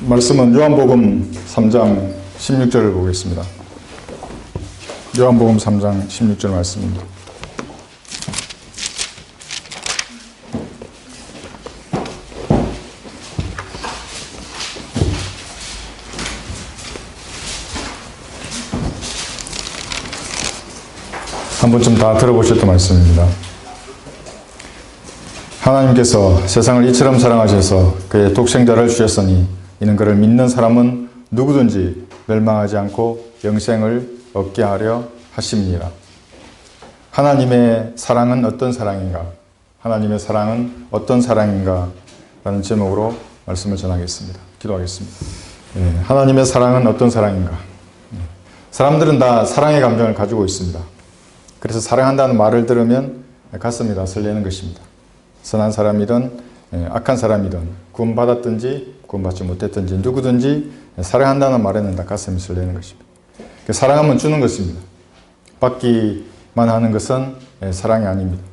말씀은 요한복음 3장 16절을 보겠습니다. 요한복음 3장 16절 말씀입니다. 한 번쯤 다 들어보셨던 말씀입니다. 하나님께서 세상을 이처럼 사랑하셔서 그의 독생자를 주셨으니 이는 그를 믿는 사람은 누구든지 멸망하지 않고 영생을 얻게 하려 하심이니라. 하나님의 사랑은 어떤 사랑인가? 하나님의 사랑은 어떤 사랑인가? 라는 제목으로 말씀을 전하겠습니다. 기도하겠습니다. 하나님의 사랑은 어떤 사랑인가? 사람들은 다 사랑의 감정을 가지고 있습니다. 그래서 사랑한다는 말을 들으면 가슴이 다 설레는 것입니다. 선한 사람이든 악한 사람이든 구원받았든지 구원받지 못했든지 누구든지 사랑한다는 말에는 다 가슴이 설레는 것입니다. 사랑하면 주는 것입니다. 받기만 하는 것은 사랑이 아닙니다.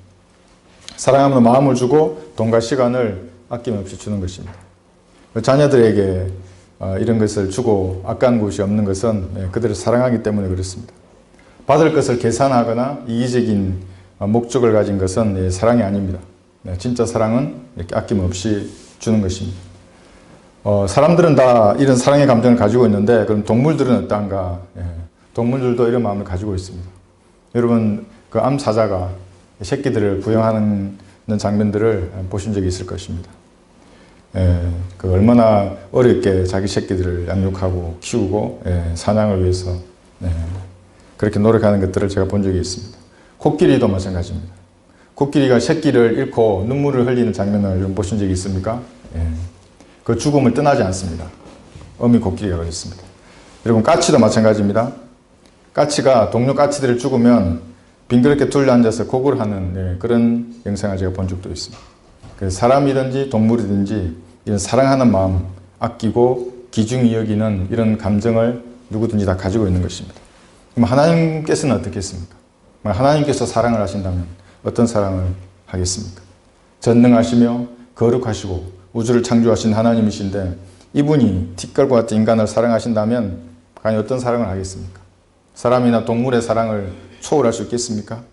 사랑하면 마음을 주고 돈과 시간을 아낌없이 주는 것입니다. 자녀들에게 이런 것을 주고 아까운 것이 없는 것은 그들을 사랑하기 때문에 그렇습니다. 받을 것을 계산하거나 이기적인 목적을 가진 것은 사랑이 아닙니다. 진짜 사랑은 이렇게 아낌없이 주는 것입니다. 사람들은 다 이런 사랑의 감정을 가지고 있는데 그럼 동물들은 어떤가? 동물들도 이런 마음을 가지고 있습니다. 여러분 그 암사자가 새끼들을 부양하는 장면들을 보신 적이 있을 것입니다. 그 얼마나 어렵게 자기 새끼들을 양육하고 키우고 사냥을 위해서 그렇게 노력하는 것들을 제가 본 적이 있습니다. 코끼리도 마찬가지입니다. 코끼리가 새끼를 잃고 눈물을 흘리는 장면을 보신 적이 있습니까? 그 죽음을 떠나지 않습니다. 어미 코끼리가 그렇습니다. 여러분 까치도 마찬가지입니다. 까치가 동료 까치들을 죽으면 빙그렇게 둘러앉아서 곡을 하는 그런 영상을 제가 본 적도 있습니다. 사람이든지 동물이든지 이런 사랑하는 마음, 아끼고 귀중히 여기는 이런 감정을 누구든지 다 가지고 있는 것입니다. 그럼 하나님께서는 어떻겠습니까? 하나님께서 사랑을 하신다면 어떤 사랑을 하겠습니까? 전능하시며 거룩하시고 우주를 창조하신 하나님이신데 이분이 티끌과 같은 인간을 사랑하신다면 과연 어떤 사랑을 하겠습니까? 사람이나 동물의 사랑을 초월할 수 있겠습니까?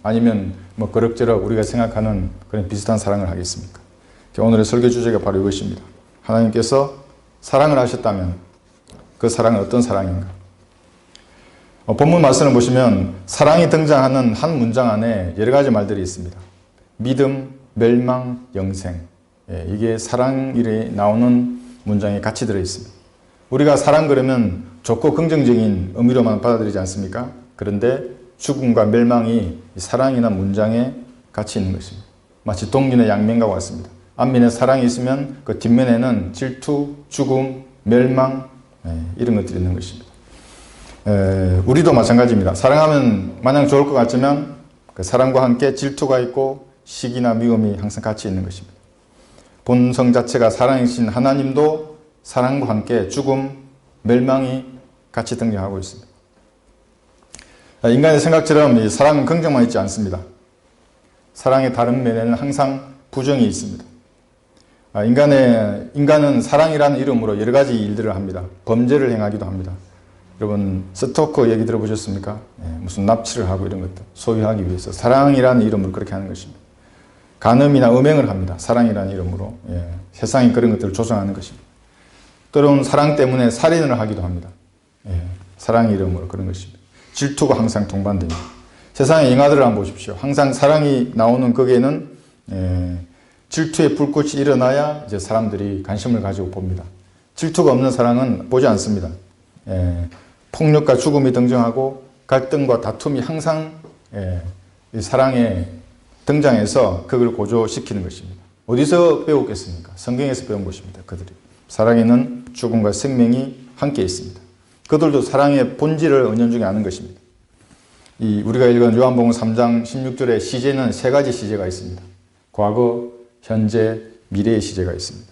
아니면 그럭저럭 우리가 생각하는 그런 비슷한 사랑을 하겠습니까? 오늘의 설교 주제가 바로 이것입니다. 하나님께서 사랑을 하셨다면 그 사랑은 어떤 사랑인가? 본문 말씀을 보시면 사랑이 등장하는 한 문장 안에 여러 가지 말들이 있습니다. 믿음, 멸망, 영생. 이게 사랑이 나오는 문장에 같이 들어있습니다. 우리가 사랑 그러면 좋고 긍정적인 의미로만 받아들이지 않습니까? 그런데 죽음과 멸망이 사랑이나 문장에 같이 있는 것입니다. 마치 동면의 양면과 같습니다. 앞면에 사랑이 있으면 그 뒷면에는 질투, 죽음, 멸망 이런 것들이 있는 것입니다. 우리도 마찬가지입니다. 사랑하면 마냥 좋을 것 같지만 그 사랑과 함께 질투가 있고 시기나 미움이 항상 같이 있는 것입니다. 본성 자체가 사랑이신 하나님도 사랑과 함께 죽음, 멸망이 같이 등장하고 있습니다. 인간의 생각처럼 이 사랑은 긍정만 있지 않습니다. 사랑의 다른 면에는 항상 부정이 있습니다. 인간은 사랑이라는 이름으로 여러 가지 일들을 합니다. 범죄를 행하기도 합니다. 여러분 스토커 얘기 들어보셨습니까? 무슨 납치를 하고 이런 것들 소유하기 위해서 사랑이라는 이름으로 그렇게 하는 것입니다. 간음이나 음행을 합니다. 사랑이라는 이름으로 세상에 그런 것들을 조성하는 것입니다. 때로는 사랑 때문에 살인을 하기도 합니다. 사랑의 이름으로 그런 것입니다. 질투가 항상 동반됩니다. 세상의 영화들을 한번 보십시오. 항상 사랑이 나오는 거기에는 질투의 불꽃이 일어나야 이제 사람들이 관심을 가지고 봅니다. 질투가 없는 사랑은 보지 않습니다. 폭력과 죽음이 등장하고 갈등과 다툼이 항상 이 사랑에 등장해서 그걸 고조시키는 것입니다. 어디서 배웠겠습니까? 성경에서 배운 것입니다. 그들이 사랑에는 죽음과 생명이 함께 있습니다. 그들도 사랑의 본질을 은연중에 아는 것입니다. 우리가 읽은 요한복음 3장 16절의 시제는 세 가지 시제가 있습니다. 과거, 현재, 미래의 시제가 있습니다.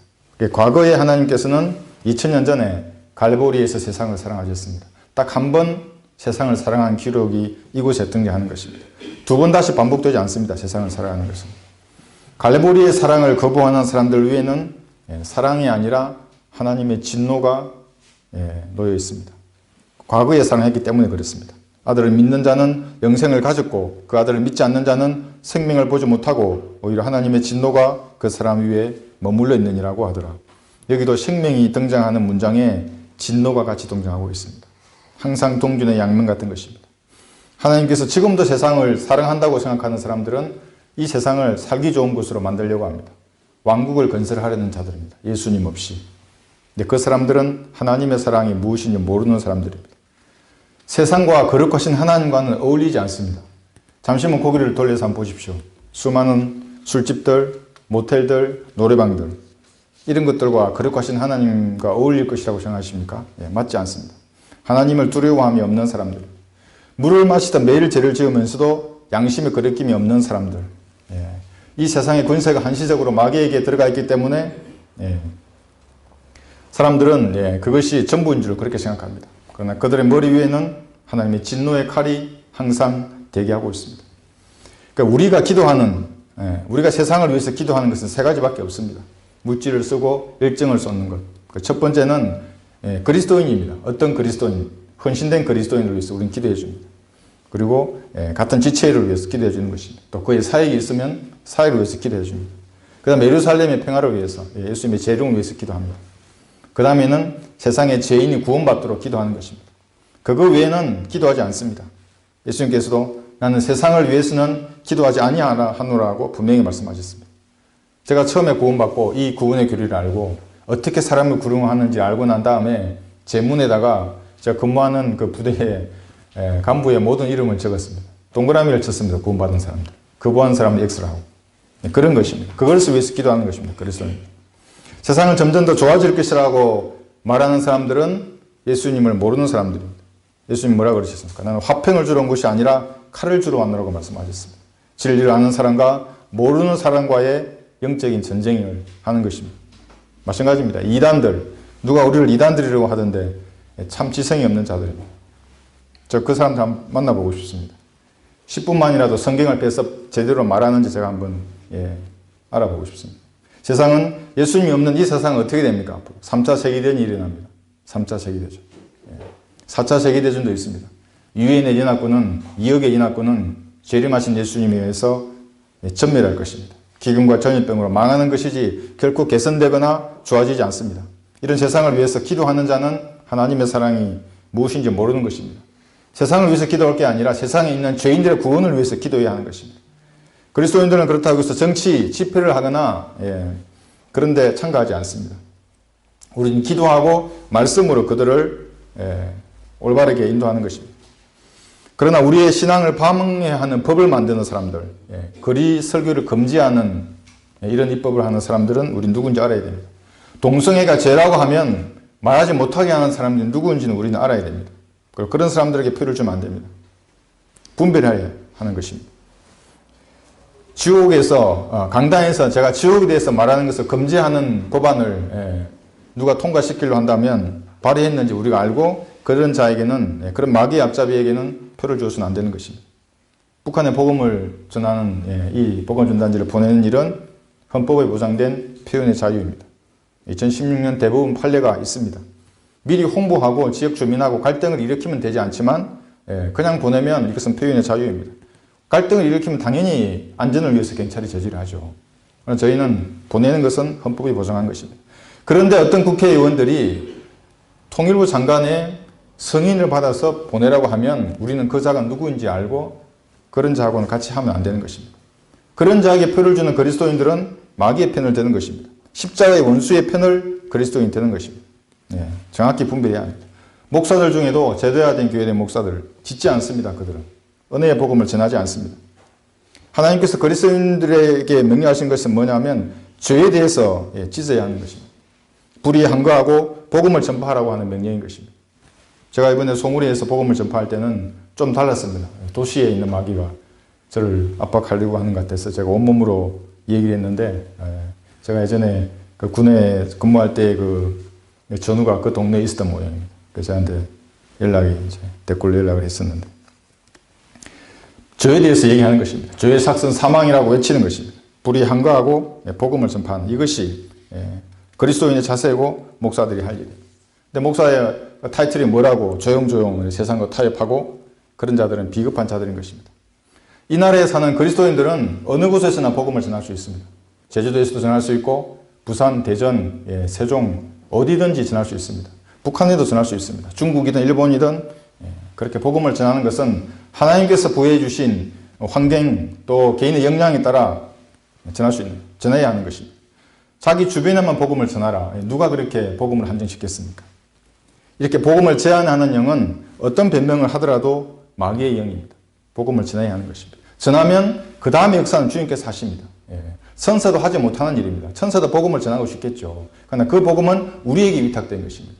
과거에 하나님께서는 2000년 전에 갈보리에서 세상을 사랑하셨습니다. 딱 한 번 세상을 사랑한 기록이 이곳에 등장하는 것입니다. 두 번 다시 반복되지 않습니다. 세상을 사랑하는 것은. 갈보리의 사랑을 거부하는 사람들 위에는 사랑이 아니라 하나님의 진노가 놓여 있습니다. 과거에 사랑했기 때문에 그렇습니다. 아들을 믿는 자는 영생을 가졌고 그 아들을 믿지 않는 자는 생명을 보지 못하고 오히려 하나님의 진노가 그 사람 위에 머물러 있느니라고 하더라. 여기도 생명이 등장하는 문장에 진노가 같이 등장하고 있습니다. 항상 동준의 양면 같은 것입니다. 하나님께서 지금도 세상을 사랑한다고 생각하는 사람들은 이 세상을 살기 좋은 곳으로 만들려고 합니다. 왕국을 건설하려는 자들입니다. 예수님 없이. 근데 그 사람들은 하나님의 사랑이 무엇인지 모르는 사람들입니다. 세상과 거룩하신 하나님과는 어울리지 않습니다. 잠시만 고개를 돌려서 한번 보십시오. 수많은 술집들, 모텔들, 노래방들 이런 것들과 거룩하신 하나님과 어울릴 것이라고 생각하십니까? 맞지 않습니다. 하나님을 두려워함이 없는 사람들, 물을 마시다 매일 죄를 지으면서도 양심의 거리낌이 없는 사람들, 이 세상의 권세가 한시적으로 마귀에게 들어가 있기 때문에 사람들은 그것이 전부인 줄 그렇게 생각합니다. 그러나 그들의 머리 위에는 하나님의 진노의 칼이 항상 대기하고 있습니다. 그러니까 우리가 기도하는, 우리가 세상을 위해서 기도하는 것은 세 가지밖에 없습니다. 물질을 쓰고 열정을 쏟는 것. 첫 번째는 그리스도인입니다. 어떤 그리스도인, 헌신된 그리스도인을 위해서 우리는 기도해 줍니다. 그리고 같은 지체를 위해서 기도해 주는 것입니다. 또 그의 사역이 있으면 사역을 위해서 기도해 줍니다. 그 다음에 예루살렘의 평화를 위해서, 예수님의 재림을 위해서 기도합니다. 그 다음에는 세상의 죄인이 구원받도록 기도하는 것입니다. 그거 외에는 기도하지 않습니다. 예수님께서도 나는 세상을 위해서는 기도하지 아니하노라고 분명히 말씀하셨습니다. 제가 처음에 구원받고 이 구원의 교리를 알고 어떻게 사람을 구원하는지 알고 난 다음에 제 문에다가 제가 근무하는 그 부대의 간부의 모든 이름을 적었습니다. 동그라미를 쳤습니다. 구원받은 사람들. 거부한 사람은 X를 하고. 그런 것입니다. 그것을 위해서 기도하는 것입니다. 그리스도는. 세상은 점점 더 좋아질 것이라고 말하는 사람들은 예수님을 모르는 사람들입니다. 예수님 뭐라 그러셨습니까? 나는 화평을 주러 온 것이 아니라 칼을 주러 왔노라고 말씀하셨습니다. 진리를 아는 사람과 모르는 사람과의 영적인 전쟁을 하는 것입니다. 마찬가지입니다. 이단들, 누가 우리를 이단들이라고 하던데 참 지성이 없는 자들입니다. 저 그 사람들 한번 만나보고 싶습니다. 10분만이라도 성경을 빼서 제대로 말하는지 제가 한번 알아보고 싶습니다. 세상은 예수님이 없는 이 세상은 어떻게 됩니까? 앞으로 3차 세계대전이 일어납니다. 3차 세계대전. 4차 세계대전도 있습니다. 유엔의 연합군은 2억의 연합군은 재림하신 예수님에 의해서 전멸할 것입니다. 기근과 전염병으로 망하는 것이지 결코 개선되거나 좋아지지 않습니다. 이런 세상을 위해서 기도하는 자는 하나님의 사랑이 무엇인지 모르는 것입니다. 세상을 위해서 기도할 게 아니라 세상에 있는 죄인들의 구원을 위해서 기도해야 하는 것입니다. 그리스도인들은 그렇다고 해서 정치 집회를 하거나 그런데 참가하지 않습니다. 우리는 기도하고 말씀으로 그들을 올바르게 인도하는 것입니다. 그러나 우리의 신앙을 방해하는 법을 만드는 사람들, 거리 설교를 금지하는 이런 입법을 하는 사람들은 우리 누군지 알아야 됩니다. 동성애가 죄라고 하면 말하지 못하게 하는 사람들이 누구인지는 우리는 알아야 됩니다. 그리고 그런 사람들에게 표를 주면 안 됩니다. 분별해야 하는 것입니다. 지옥에서, 강단에서 제가 지옥에 대해서 말하는 것을 금지하는 법안을 누가 통과시키려 한다면 발의했는지 우리가 알고 그런 자에게는, 그런 마귀의 앞잡이에게는 표를 주어서는 안 되는 것입니다. 북한에 복음을 전하는 이 복음전단지를 보내는 일은 헌법에 보장된 표현의 자유입니다. 2016년 대부분 판례가 있습니다. 미리 홍보하고 지역 주민하고 갈등을 일으키면 되지 않지만 그냥 보내면 이것은 표현의 자유입니다. 갈등을 일으키면 당연히 안전을 위해서 경찰이 저지를 하죠. 그러나 저희는 보내는 것은 헌법이 보장한 것입니다. 그런데 어떤 국회의원들이 통일부 장관의 승인을 받아서 보내라고 하면 우리는 그 자가 누구인지 알고 그런 자하고는 같이 하면 안 되는 것입니다. 그런 자에게 표를 주는 그리스도인들은 마귀의 편을 드는 것입니다. 십자가의 원수의 편을 그리스도인이 드는 것입니다. 정확히 분별해야 합니다. 목사들 중에도 제도화된 교회의 목사들 짓지 않습니다. 그들은 은혜의 복음을 전하지 않습니다. 하나님께서 그리스도인들에게 명령하신 것은 뭐냐면 죄에 대해서 찢어야 하는 것입니다. 불의에 항거하고 복음을 전파하라고 하는 명령인 것입니다. 제가 이번에 송우리에서 복음을 전파할 때는 좀 달랐습니다. 도시에 있는 마귀가 저를 압박하려고 하는 것 같아서 제가 온몸으로 얘기를 했는데 제가 예전에 그 군에 근무할 때 그 전우가 그 동네에 있었던 모양입니다. 그래서 저한테 댓글로 연락을 했었는데 죄에 대해서 얘기하는 것입니다. 죄의 삭선 사망이라고 외치는 것입니다. 불의에 항거하고 복음을 전파하는 이것이 그리스도인의 자세고 목사들이 할 일이에요. 근데 목사의 타이틀이 뭐라고 조용조용 세상과 타협하고 그런 자들은 비겁한 자들인 것입니다. 이 나라에 사는 그리스도인들은 어느 곳에서나 복음을 전할 수 있습니다. 제주도에서도 전할 수 있고 부산, 대전, 세종 어디든지 전할 수 있습니다. 북한에도 전할 수 있습니다. 중국이든 일본이든 그렇게 복음을 전하는 것은 하나님께서 부여해 주신 환경 또 개인의 역량에 따라 전해야 하는 것입니다. 자기 주변에만 복음을 전하라. 누가 그렇게 복음을 한정시켰습니까? 이렇게 복음을 제한하는 영은 어떤 변명을 하더라도 마귀의 영입니다. 복음을 전해야 하는 것입니다. 전하면 그 다음의 역사는 주님께서 하십니다. 천사도 하지 못하는 일입니다. 천사도 복음을 전하고 싶겠죠. 그러나 그 복음은 우리에게 위탁된 것입니다.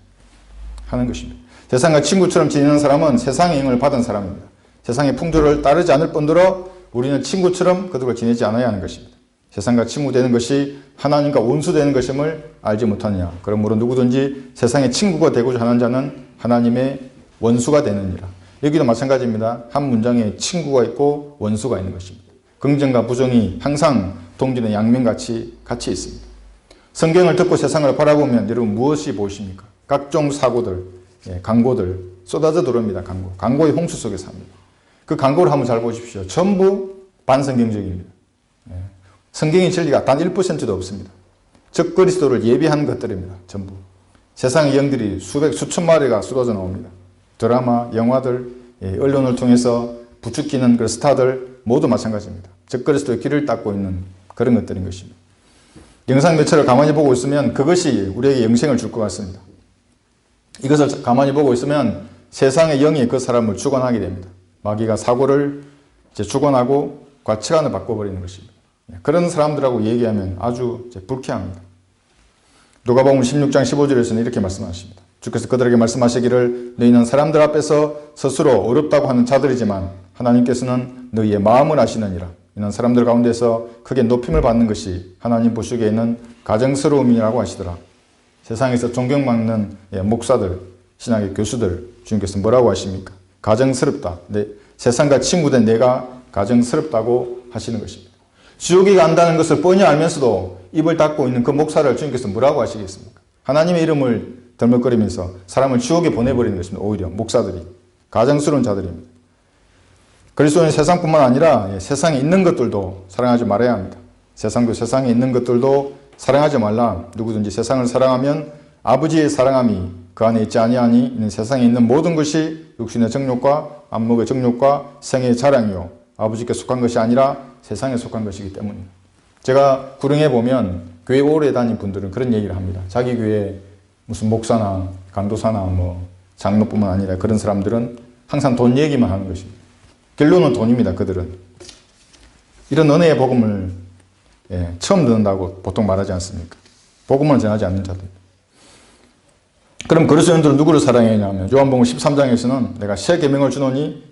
하는 것입니다. 세상과 친구처럼 지내는 사람은 세상의 영을 받은 사람입니다. 세상의 풍조를 따르지 않을 뿐더러 우리는 친구처럼 그들과 지내지 않아야 하는 것입니다. 세상과 친구 되는 것이 하나님과 원수 되는 것임을 알지 못하느냐. 그러므로 누구든지 세상의 친구가 되고자 하는 자는 하나님의 원수가 되느니라. 여기도 마찬가지입니다. 한 문장에 친구가 있고 원수가 있는 것입니다. 긍정과 부정이 항상 동전의 양면같이 같이 있습니다. 성경을 듣고 세상을 바라보면 여러분 무엇이 보이십니까? 각종 사고들, 광고들 쏟아져 들어옵니다. 광고의 홍수 속에 삽니다. 그 광고를 한번 잘 보십시오. 전부 반성경적입니다. 성경의 진리가 단 1%도 없습니다. 적그리스도를 예비한 것들입니다. 전부. 세상의 영들이 수천 마리가 쏟아져 나옵니다. 드라마, 영화들, 언론을 통해서 부추기는 그 스타들 모두 마찬가지입니다. 적그리스도의 길을 닦고 있는 그런 것들인 것입니다. 영상 매체를 가만히 보고 있으면 그것이 우리에게 영생을 줄 것 같습니다. 이것을 가만히 보고 있으면 세상의 영이 그 사람을 주관하게 됩니다. 마귀가 사고를 주관하고 가치관을 바꿔버리는 것입니다. 그런 사람들하고 얘기하면 아주 불쾌합니다. 누가복음 16장 15절에서는 이렇게 말씀하십니다. 주께서 그들에게 말씀하시기를 너희는 사람들 앞에서 스스로 어렵다고 하는 자들이지만 하나님께서는 너희의 마음을 아시느니라. 이는 사람들 가운데서 크게 높임을 받는 것이 하나님 보시기에는 가정스러움이라고 하시더라. 세상에서 존경받는 목사들, 신학의 교수들 주님께서 뭐라고 하십니까? 가정스럽다. 세상과 친구된 내가 가정스럽다고 하시는 것입니다. 지옥에 간다는 것을 뻔히 알면서도 입을 닫고 있는 그 목사를 주님께서 뭐라고 하시겠습니까? 하나님의 이름을 덜먹거리면서 사람을 지옥에 보내버리는 것입니다. 오히려 목사들이 가정스러운 자들입니다. 그리스도는 세상뿐만 아니라 세상에 있는 것들도 사랑하지 말아야 합니다. 세상도 세상에 있는 것들도 사랑하지 말라. 누구든지 세상을 사랑하면 아버지의 사랑함이 그 안에 있지 아니하니 이는 세상에 있는 모든 것이 육신의 정욕과 안목의 정욕과 생의 자랑이요 아버지께 속한 것이 아니라 세상에 속한 것이기 때문입니다. 제가 구릉에 보면 교회 오래 다닌 분들은 그런 얘기를 합니다. 자기 교회 무슨 목사나 강도사나 장로뿐만 아니라 그런 사람들은 항상 돈 얘기만 하는 것입니다. 결론은 돈입니다. 그들은. 이런 은혜의 복음을 처음 듣는다고 보통 말하지 않습니까? 복음을 전하지 않는 자들. 그럼 그리스도인들은 누구를 사랑해야 하냐면 요한복음 13장에서는 내가 새 계명을 주노니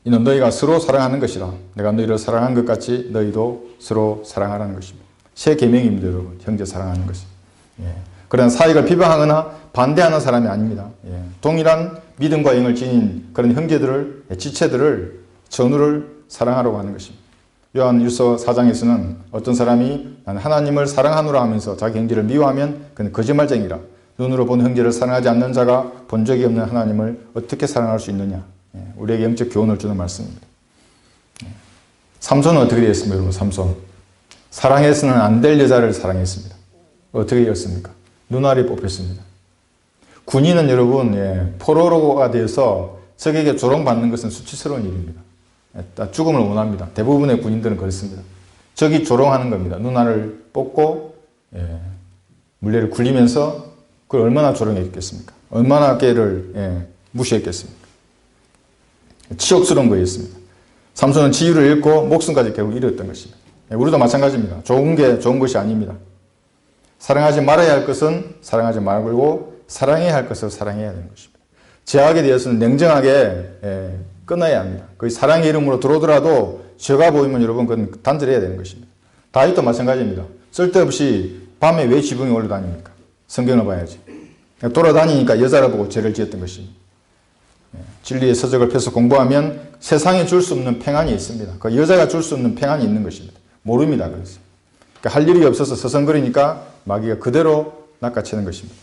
이는 너희가 서로 사랑하는 것이라. 내가 너희를 사랑한 것 같이 너희도 서로 사랑하라는 것입니다. 새 계명입니다. 여러분. 형제 사랑하는 것이. 그런 사익을 비방하거나 반대하는 사람이 아닙니다. 동일한 믿음과 영을 지닌 그런 형제들을, 지체들을, 전우를 사랑하라고 하는 것입니다. 요한일서 4장에서는 어떤 사람이 나는 하나님을 사랑하노라 하면서 자기 형제를 미워하면 그는 거짓말쟁이라. 눈으로 본 형제를 사랑하지 않는 자가 본 적이 없는 하나님을 어떻게 사랑할 수 있느냐. 우리에게 영적 교훈을 주는 말씀입니다. 삼손은 어떻게 되었습니까? 여러분, 삼손. 사랑해서는 안 될 여자를 사랑했습니다. 어떻게 되었습니까? 눈알이 뽑혔습니다. 군인은 여러분, 포로가 되어서 적에게 조롱받는 것은 수치스러운 일입니다. 죽음을 원합니다. 대부분의 군인들은 그렇습니다. 적이 조롱하는 겁니다. 눈알을 뽑고 물레를 굴리면서 그걸 얼마나 조롱했겠습니까? 얼마나 걔를 무시했겠습니까? 치욕스러운 거였습니다. 삼손은 지위를 잃고 목숨까지 결국 잃었던 것입니다. 우리도 마찬가지입니다. 좋은 게 좋은 것이 아닙니다. 사랑하지 말아야 할 것은 사랑하지 말고 사랑해야 할 것을 사랑해야 되는 것입니다. 제약에 대해서는 냉정하게 끊어야 합니다. 그 사랑의 이름으로 들어오더라도 죄가 보이면 여러분 그건 단절해야 되는 것입니다. 다윗도 마찬가지입니다. 쓸데없이 밤에 왜 지붕에 올라다닙니까? 성경을 봐야지. 돌아다니니까 여자를 보고 죄를 지었던 것입니다. 진리의 서적을 펴서 공부하면 세상에 줄 수 없는 평안이 있습니다. 그 여자가 줄 수 없는 평안이 있는 것입니다. 모릅니다. 그래서. 그러니까 할 일이 없어서 서성거리니까 마귀가 그대로 낚아채는 것입니다.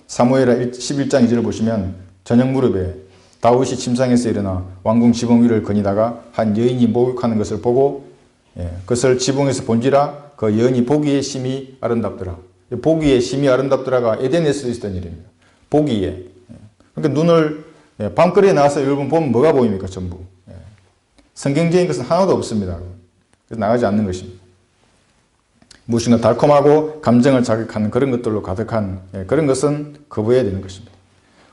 사무엘하 11장 2절을 보시면 저녁 무렵에 다윗이 침상에서 일어나 왕궁 지붕 위를 거니다가 한 여인이 목욕하는 것을 보고 그것을 지붕에서 본지라 그 여인이 보기에 심히 아름답더라. 보기에 심히 아름답더라가 에덴에서 있었던 일입니다. 보기에. 그러니까 눈을 밤거리에 나와서 여러분 보면 뭐가 보입니까? 전부. 성경적인 것은 하나도 없습니다. 그래서 나가지 않는 것입니다. 무엇인가 달콤하고 감정을 자극하는 그런 것들로 가득한 그런 것은 거부해야 되는 것입니다.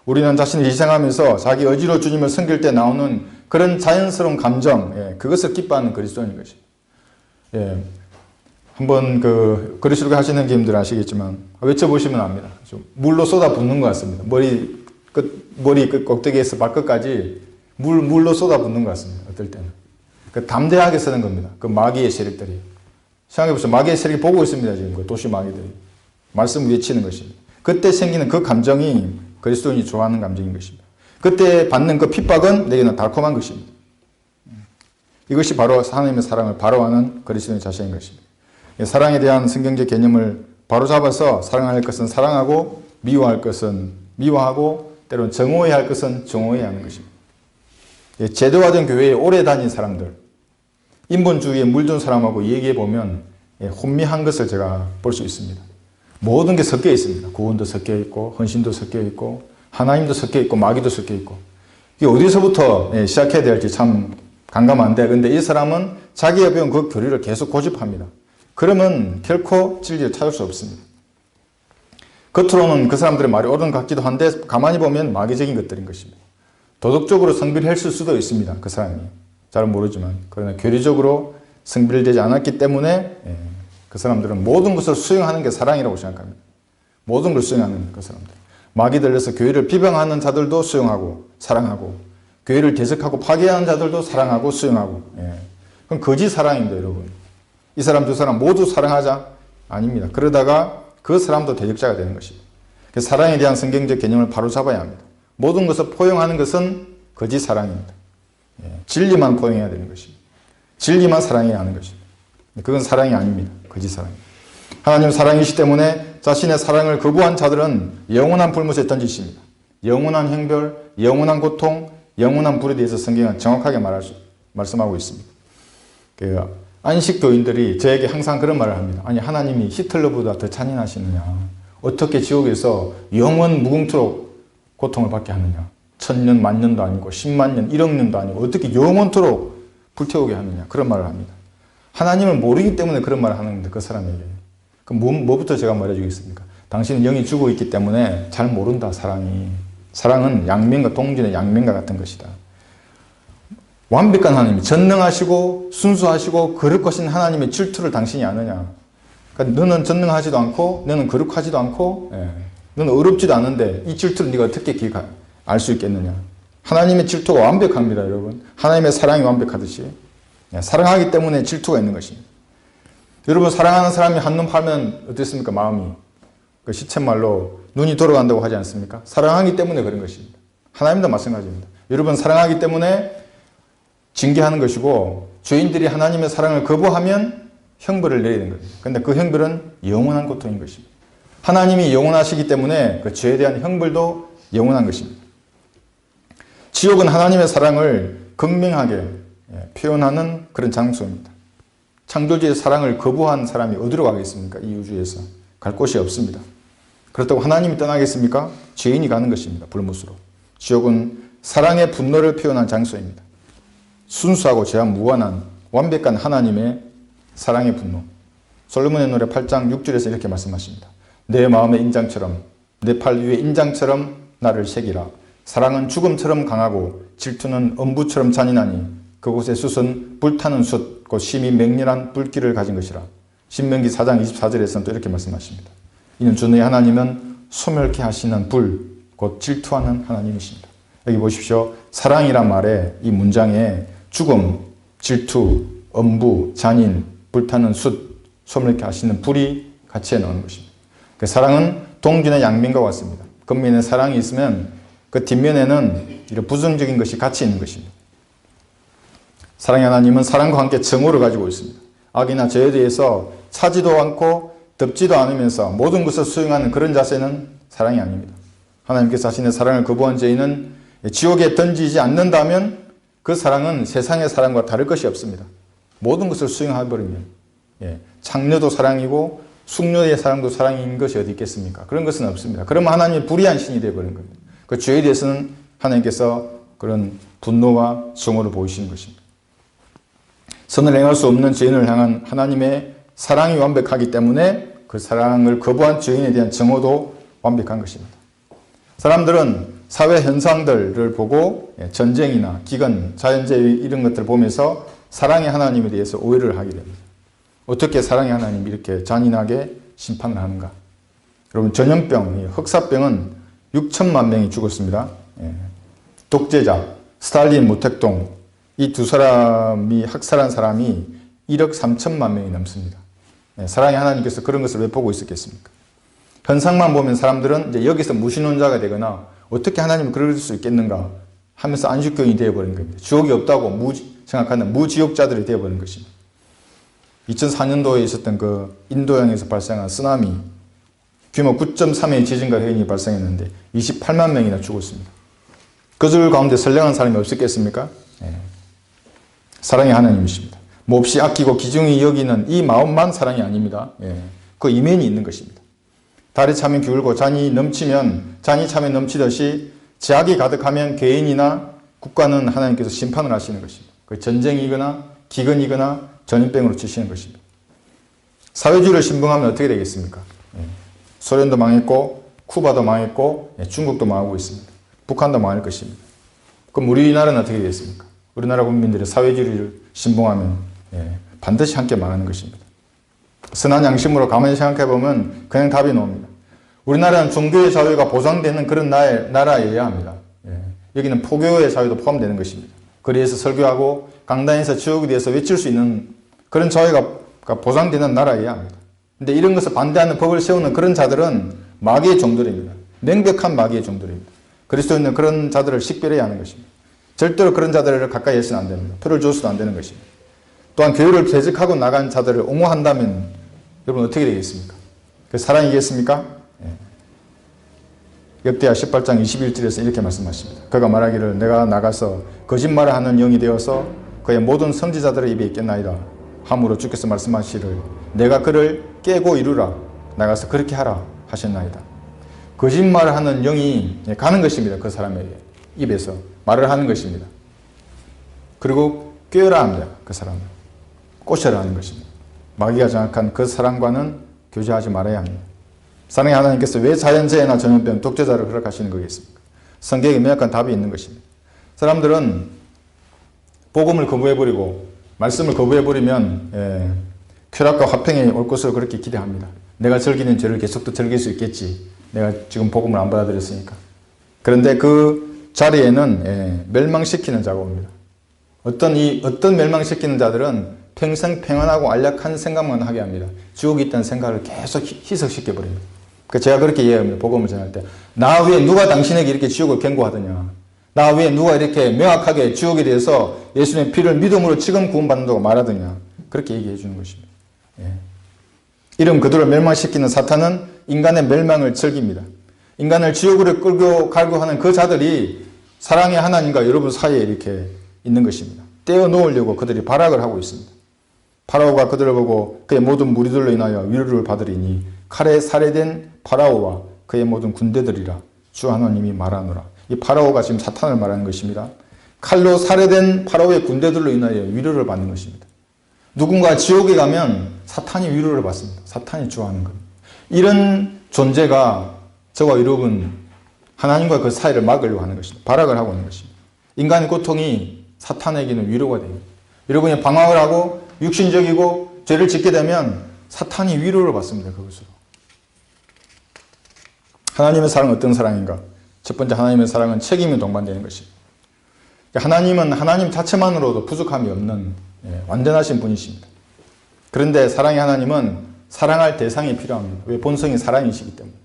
우리는 자신을 희생하면서 자기 의지로 주님을 섬길 때 나오는 그런 자연스러운 감정, 그것을 기뻐하는 그리스도인인 것입니다. 한번 그리스도교 하시는 분들 아시겠지만 외쳐보시면 압니다. 물로 쏟아 붓는 것 같습니다. 머리 끝 꼭대기에서 발끝까지 물로 쏟아 붓는 것 같습니다. 어떨 때는. 담대하게 서는 겁니다. 그 마귀의 세력들이. 생각해보세요. 마귀의 세력이 보고 있습니다. 지금 그 도시 마귀들이. 말씀을 외치는 것입니다. 그때 생기는 그 감정이 그리스도인이 좋아하는 감정인 것입니다. 그때 받는 그 핍박은 내게는 달콤한 것입니다. 이것이 바로 하나님의 사랑을 바로하는 그리스도인의 자세인 것입니다. 사랑에 대한 성경적 개념을 바로잡아서 사랑할 것은 사랑하고 미워할 것은 미워하고 때로는 정오해야 할 것은 정오해야 하는 것입니다. 제도화된 교회에 오래 다닌 사람들, 인본주의에 물든 사람하고 얘기해 보면 혼미한 것을 제가 볼 수 있습니다. 모든 게 섞여 있습니다. 구원도 섞여 있고 헌신도 섞여 있고 하나님도 섞여 있고 마귀도 섞여 있고 이게 어디서부터 시작해야 될지 참 감감한데 근데 이 사람은 자기가 배운 그 교리를 계속 고집합니다. 그러면 결코 진리를 찾을 수 없습니다. 겉으로는 그 사람들의 말이 옳은 것 같기도 한데 가만히 보면 마귀적인 것들인 것입니다. 도덕적으로 성별했을 수도 있습니다. 그 사람이. 잘 모르지만 그러나 교리적으로 성별되지 않았기 때문에 그 사람들은 모든 것을 수용하는 게 사랑이라고 생각합니다. 모든 걸 수용하는 그 사람들. 마귀 들려서 교회를 비방하는 자들도 수용하고 사랑하고 교회를 대적하고 파괴하는 자들도 사랑하고 수용하고 그럼 거짓 사랑입니다. 여러분. 이 사람 두 사람 모두 사랑하자? 아닙니다. 그러다가 그 사람도 대적자가 되는 것입니다. 사랑에 대한 성경적 개념을 바로 잡아야 합니다. 모든 것을 포용하는 것은 거짓 사랑입니다. 진리만 포용해야 되는 것입니다. 진리만 사랑해야 하는 것입니다. 그건 사랑이 아닙니다. 거짓 사랑입니다. 하나님 사랑이시기 때문에 자신의 사랑을 거부한 자들은 영원한 불못에 던지십니다. 영원한 형벌, 영원한 고통, 영원한 불에 대해서 성경은 정확하게 말씀하고 있습니다. 안식교인들이 저에게 항상 그런 말을 합니다. 아니 하나님이 히틀러보다 더 잔인하시느냐. 어떻게 지옥에서 영원 무궁토록 고통을 받게 하느냐. 1000년, 만년도 아니고 10만 년, 1억 년도 아니고 어떻게 영원토록 불태우게 하느냐. 그런 말을 합니다. 하나님을 모르기 때문에 그런 말을 하는 건데 그 사람에게. 그럼 뭐부터 제가 말해주겠습니까? 당신은 영이 죽어 있기 때문에 잘 모른다 사랑이. 사랑은 양면과 동전의 양면과 같은 것이다. 완벽한 하나님, 전능하시고 순수하시고 거룩하신 하나님의 질투를 당신이 아느냐. 그러니까 너는 전능하지도 않고 너는 거룩하지도 않고 너는 어렵지도 않은데 이 질투를 네가 어떻게 알 수 있겠느냐. 하나님의 질투가 완벽합니다. 여러분. 하나님의 사랑이 완벽하듯이 사랑하기 때문에 질투가 있는 것입니다. 여러분 사랑하는 사람이 한눈 팔면 어떻습니까? 마음이. 그 시쳇말로 눈이 돌아간다고 하지 않습니까? 사랑하기 때문에 그런 것입니다. 하나님도 마찬가지입니다. 여러분 사랑하기 때문에 징계하는 것이고 죄인들이 하나님의 사랑을 거부하면 형벌을 내리는 겁니다. 그런데 그 형벌은 영원한 고통인 것입니다. 하나님이 영원하시기 때문에 그 죄에 대한 형벌도 영원한 것입니다. 지옥은 하나님의 사랑을 극명하게 표현하는 그런 장소입니다. 창조주의 사랑을 거부한 사람이 어디로 가겠습니까? 이 우주에서. 갈 곳이 없습니다. 그렇다고 하나님이 떠나겠습니까? 죄인이 가는 것입니다. 불못으로. 지옥은 사랑의 분노를 표현한 장소입니다. 순수하고 죄와 무관한 완벽한 하나님의 사랑의 분노. 솔로몬의 노래 8장 6절에서 이렇게 말씀하십니다. 내 마음의 인장처럼 내 팔 위의 인장처럼 나를 새기라. 사랑은 죽음처럼 강하고 질투는 엄부처럼 잔인하니 그곳의 숯은 불타는 숯 곧 심히 맹렬한 불길을 가진 것이라. 신명기 4장 24절에서는 또 이렇게 말씀하십니다. 이는 주 너의 하나님은 소멸케 하시는 불 곧 질투하는 하나님이십니다. 여기 보십시오. 사랑이란 말에 이 문장에 죽음, 질투, 엄부, 잔인, 불타는 숯, 소멸케 하시는 불이 같이 나오는 것입니다. 그 사랑은 동전의 양면과 같습니다. 겉면에 사랑이 있으면 그 뒷면에는 이런 부정적인 것이 같이 있는 것입니다. 사랑의 하나님은 사랑과 함께 정오를 가지고 있습니다. 악이나 죄에 대해서 차지도 않고 덮지도 않으면서 모든 것을 수용하는 그런 자세는 사랑이 아닙니다. 하나님께서 자신의 사랑을 거부한 죄인은 지옥에 던지지 않는다면 그 사랑은 세상의 사랑과 다를 것이 없습니다. 모든 것을 수용해버리면 창녀도 사랑이고 숙녀의 사랑도 사랑인 것이 어디 있겠습니까? 그런 것은 없습니다. 그러면 하나님이 불의한 신이 되어버린 겁니다. 그 죄에 대해서는 하나님께서 그런 분노와 증오를 보이시는 것입니다. 선을 행할 수 없는 죄인을 향한 하나님의 사랑이 완벽하기 때문에 그 사랑을 거부한 죄인에 대한 증오도 완벽한 것입니다. 사람들은 사회 현상들을 보고 전쟁이나 기근, 자연재해 이런 것들을 보면서 사랑의 하나님에 대해서 오해를 하게 됩니다. 어떻게 사랑의 하나님이 이렇게 잔인하게 심판을 하는가? 여러분, 전염병, 흑사병은 6천만 명이 죽었습니다. 독재자, 스탈린, 모택동, 이 두 사람이 학살한 사람이 1억 3천만 명이 넘습니다. 사랑의 하나님께서 그런 것을 왜 보고 있었겠습니까? 현상만 보면 사람들은 이제 여기서 무신론자가 되거나 어떻게 하나님은 그럴 수 있겠는가 하면서 안식교인이 되어버린 겁니다. 지옥이 없다고 생각하는 무지옥자들이 되어버린 것입니다. 2004년도에 있었던 그 인도양에서 발생한 쓰나미, 규모 9.3의 지진과 해인이 발생했는데 28만 명이나 죽었습니다. 그들 가운데 선량한 사람이 없었겠습니까? 사랑의 하나님이십니다. 몹시 아끼고 귀중히 여기는 이 마음만 사랑이 아닙니다. 그 이면이 있는 것입니다. 달이 차면 기울고 잔이 참에 넘치듯이 제약이 가득하면 개인이나 국가는 하나님께서 심판을 하시는 것입니다. 그 전쟁이거나 기근이거나 전염병으로 치시는 것입니다. 사회주의를 신봉하면 어떻게 되겠습니까? 소련도 망했고 쿠바도 망했고 중국도 망하고 있습니다. 북한도 망할 것입니다. 그럼 우리나라는 어떻게 되겠습니까? 우리나라 국민들이 사회주의를 신봉하면 반드시 함께 망하는 것입니다. 선한 양심으로 가만히 생각해보면 그냥 답이 나옵니다. 우리나라는 종교의 자유가 보장되는 그런 나라여야 합니다. 여기는 포교의 자유도 포함되는 것입니다. 거리에서 설교하고 강단에서 지옥에 대해서 외칠 수 있는 그런 자유가 보장되는 나라여야 합니다. 근데 이런 것을 반대하는 법을 세우는 그런 자들은 마귀의 종들입니다. 명백한 마귀의 종들입니다. 그리스도인은 그런 자들을 식별해야 하는 것입니다. 절대로 그런 자들을 가까이 해서는 안 됩니다. 표를 주어서도 안 되는 것입니다. 또한 교회를 퇴직하고 나간 자들을 옹호한다면 여러분 어떻게 되겠습니까? 그 사랑이겠습니까? 역대하 18장 21절에서 이렇게 말씀하십니다. 그가 말하기를 내가 나가서 거짓말을 하는 영이 되어서 그의 모든 선지자들의 입에 있겠나이다. 함으로 주께서 말씀하시기를 내가 그를 깨고 이루라. 나가서 그렇게 하라 하셨나이다. 거짓말을 하는 영이 가는 것입니다. 그 사람에게 입에서 말을 하는 것입니다. 그리고 꿰어라 합니다. 그 사람을 꼬셔라 하는 것입니다. 마귀가 장악한 그 사랑과는 교제하지 말아야 합니다. 사랑의 하나님께서 왜 자연재해나 전염병, 독재자를 허락하시는 거겠습니까? 성경에 명확한 답이 있는 것입니다. 사람들은 복음을 거부해버리고 말씀을 거부해버리면 쾌락과 화평이 올 것을 그렇게 기대합니다. 내가 즐기는 죄를 계속 또 즐길 수 있겠지. 내가 지금 복음을 안 받아들였으니까. 그런데 그 자리에는 멸망시키는 자가 옵니다. 어떤 멸망시키는 자들은 평생 평안하고 안락한 생각만 하게 합니다. 지옥이 있다는 생각을 계속 희석시켜버립니다. 제가 그렇게 이해합니다. 복음을 전할 때. 나 위에 누가 당신에게 이렇게 지옥을 경고하더냐. 나 위에 누가 이렇게 명확하게 지옥에 대해서 예수님의 피를 믿음으로 지금 구원받는다고 말하더냐. 그렇게 얘기해 주는 것입니다. 이런 그들을 멸망시키는 사탄은 인간의 멸망을 즐깁니다. 인간을 지옥으로 끌고 가려고 하는 그 자들이 사랑의 하나님과 여러분 사이에 이렇게 있는 것입니다. 떼어 놓으려고 그들이 발악을 하고 있습니다. 파라오가 그들을 보고 그의 모든 무리들로 인하여 위로를 받으리니 칼에 살해된 파라오와 그의 모든 군대들이라 주 하나님이 말하노라. 이 파라오가 지금 사탄을 말하는 것입니다. 칼로 살해된 파라오의 군대들로 인하여 위로를 받는 것입니다. 누군가 지옥에 가면 사탄이 위로를 받습니다. 사탄이 주하는 겁니다. 이런 존재가 저와 여러분 하나님과 그 사이를 막으려고 하는 것입니다. 발악을 하고 있는 것입니다. 인간의 고통이 사탄에게는 위로가 됩니다. 여러분이 방황을 하고 육신적이고 죄를 짓게 되면 사탄이 위로를 받습니다. 그것으로. 하나님의 사랑은 어떤 사랑인가? 첫 번째, 하나님의 사랑은 책임이 동반되는 것입니다. 하나님은 하나님 자체만으로도 부족함이 없는 완전하신 분이십니다. 그런데 사랑의 하나님은 사랑할 대상이 필요합니다. 왜? 본성이 사랑이시기 때문에.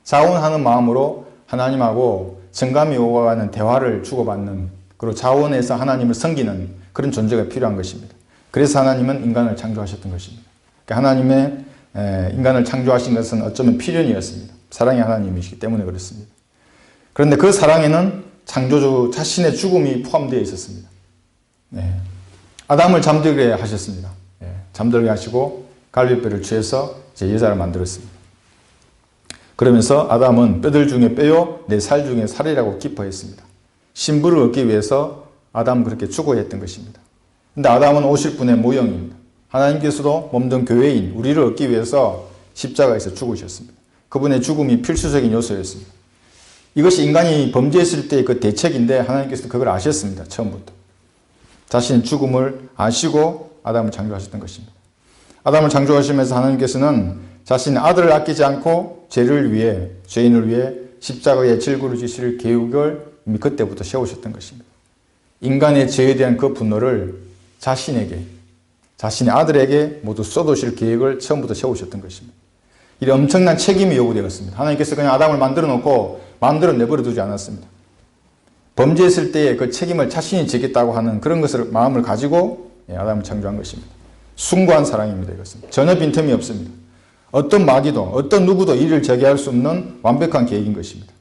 자원하는 마음으로 하나님하고 정감이 오가는 대화를 주고받는, 그리고 자원해서 하나님을 섬기는 그런 존재가 필요한 것입니다. 그래서 하나님은 인간을 창조하셨던 것입니다. 하나님의 인간을 창조하신 것은 어쩌면 필연이었습니다. 사랑의 하나님이시기 때문에 그렇습니다. 그런데 그 사랑에는 창조주 자신의 죽음이 포함되어 있었습니다. 아담을 잠들게 하셨습니다. 잠들게 하시고 갈비뼈를 취해서 제 여자를 만들었습니다. 그러면서 아담은 뼈들 중에 뼈요 내 살 중에 살이라고 기뻐했습니다. 신부를 얻기 위해서 아담은 그렇게 추구했던 것입니다. 근데 아담은 오실 분의 모형입니다. 하나님께서도 몸된 교회인 우리를 얻기 위해서 십자가에서 죽으셨습니다. 그분의 죽음이 필수적인 요소였습니다. 이것이 인간이 범죄했을 때의 그 대책인데 하나님께서 그걸 아셨습니다. 처음부터. 자신의 죽음을 아시고 아담을 창조하셨던 것입니다. 아담을 창조하시면서 하나님께서는 자신의 아들을 아끼지 않고 죄인을 위해 십자가의 질구를 지실 계획을 이미 그때부터 세우셨던 것입니다. 인간의 죄에 대한 그 분노를 자신의 아들에게 모두 쏟으실 계획을 처음부터 세우셨던 것입니다. 이 엄청난 책임이 요구되었습니다. 하나님께서 그냥 아담을 만들어 놓고 마음대로 내버려 두지 않았습니다. 범죄했을 때의 그 책임을 자신이 지겠다고 하는 그런 것을 마음을 가지고 아담을 창조한 것입니다. 숭고한 사랑입니다. 이것은 전혀 빈틈이 없습니다. 어떤 마귀도 어떤 누구도 이를 제기할 수 없는 완벽한 계획인 것입니다.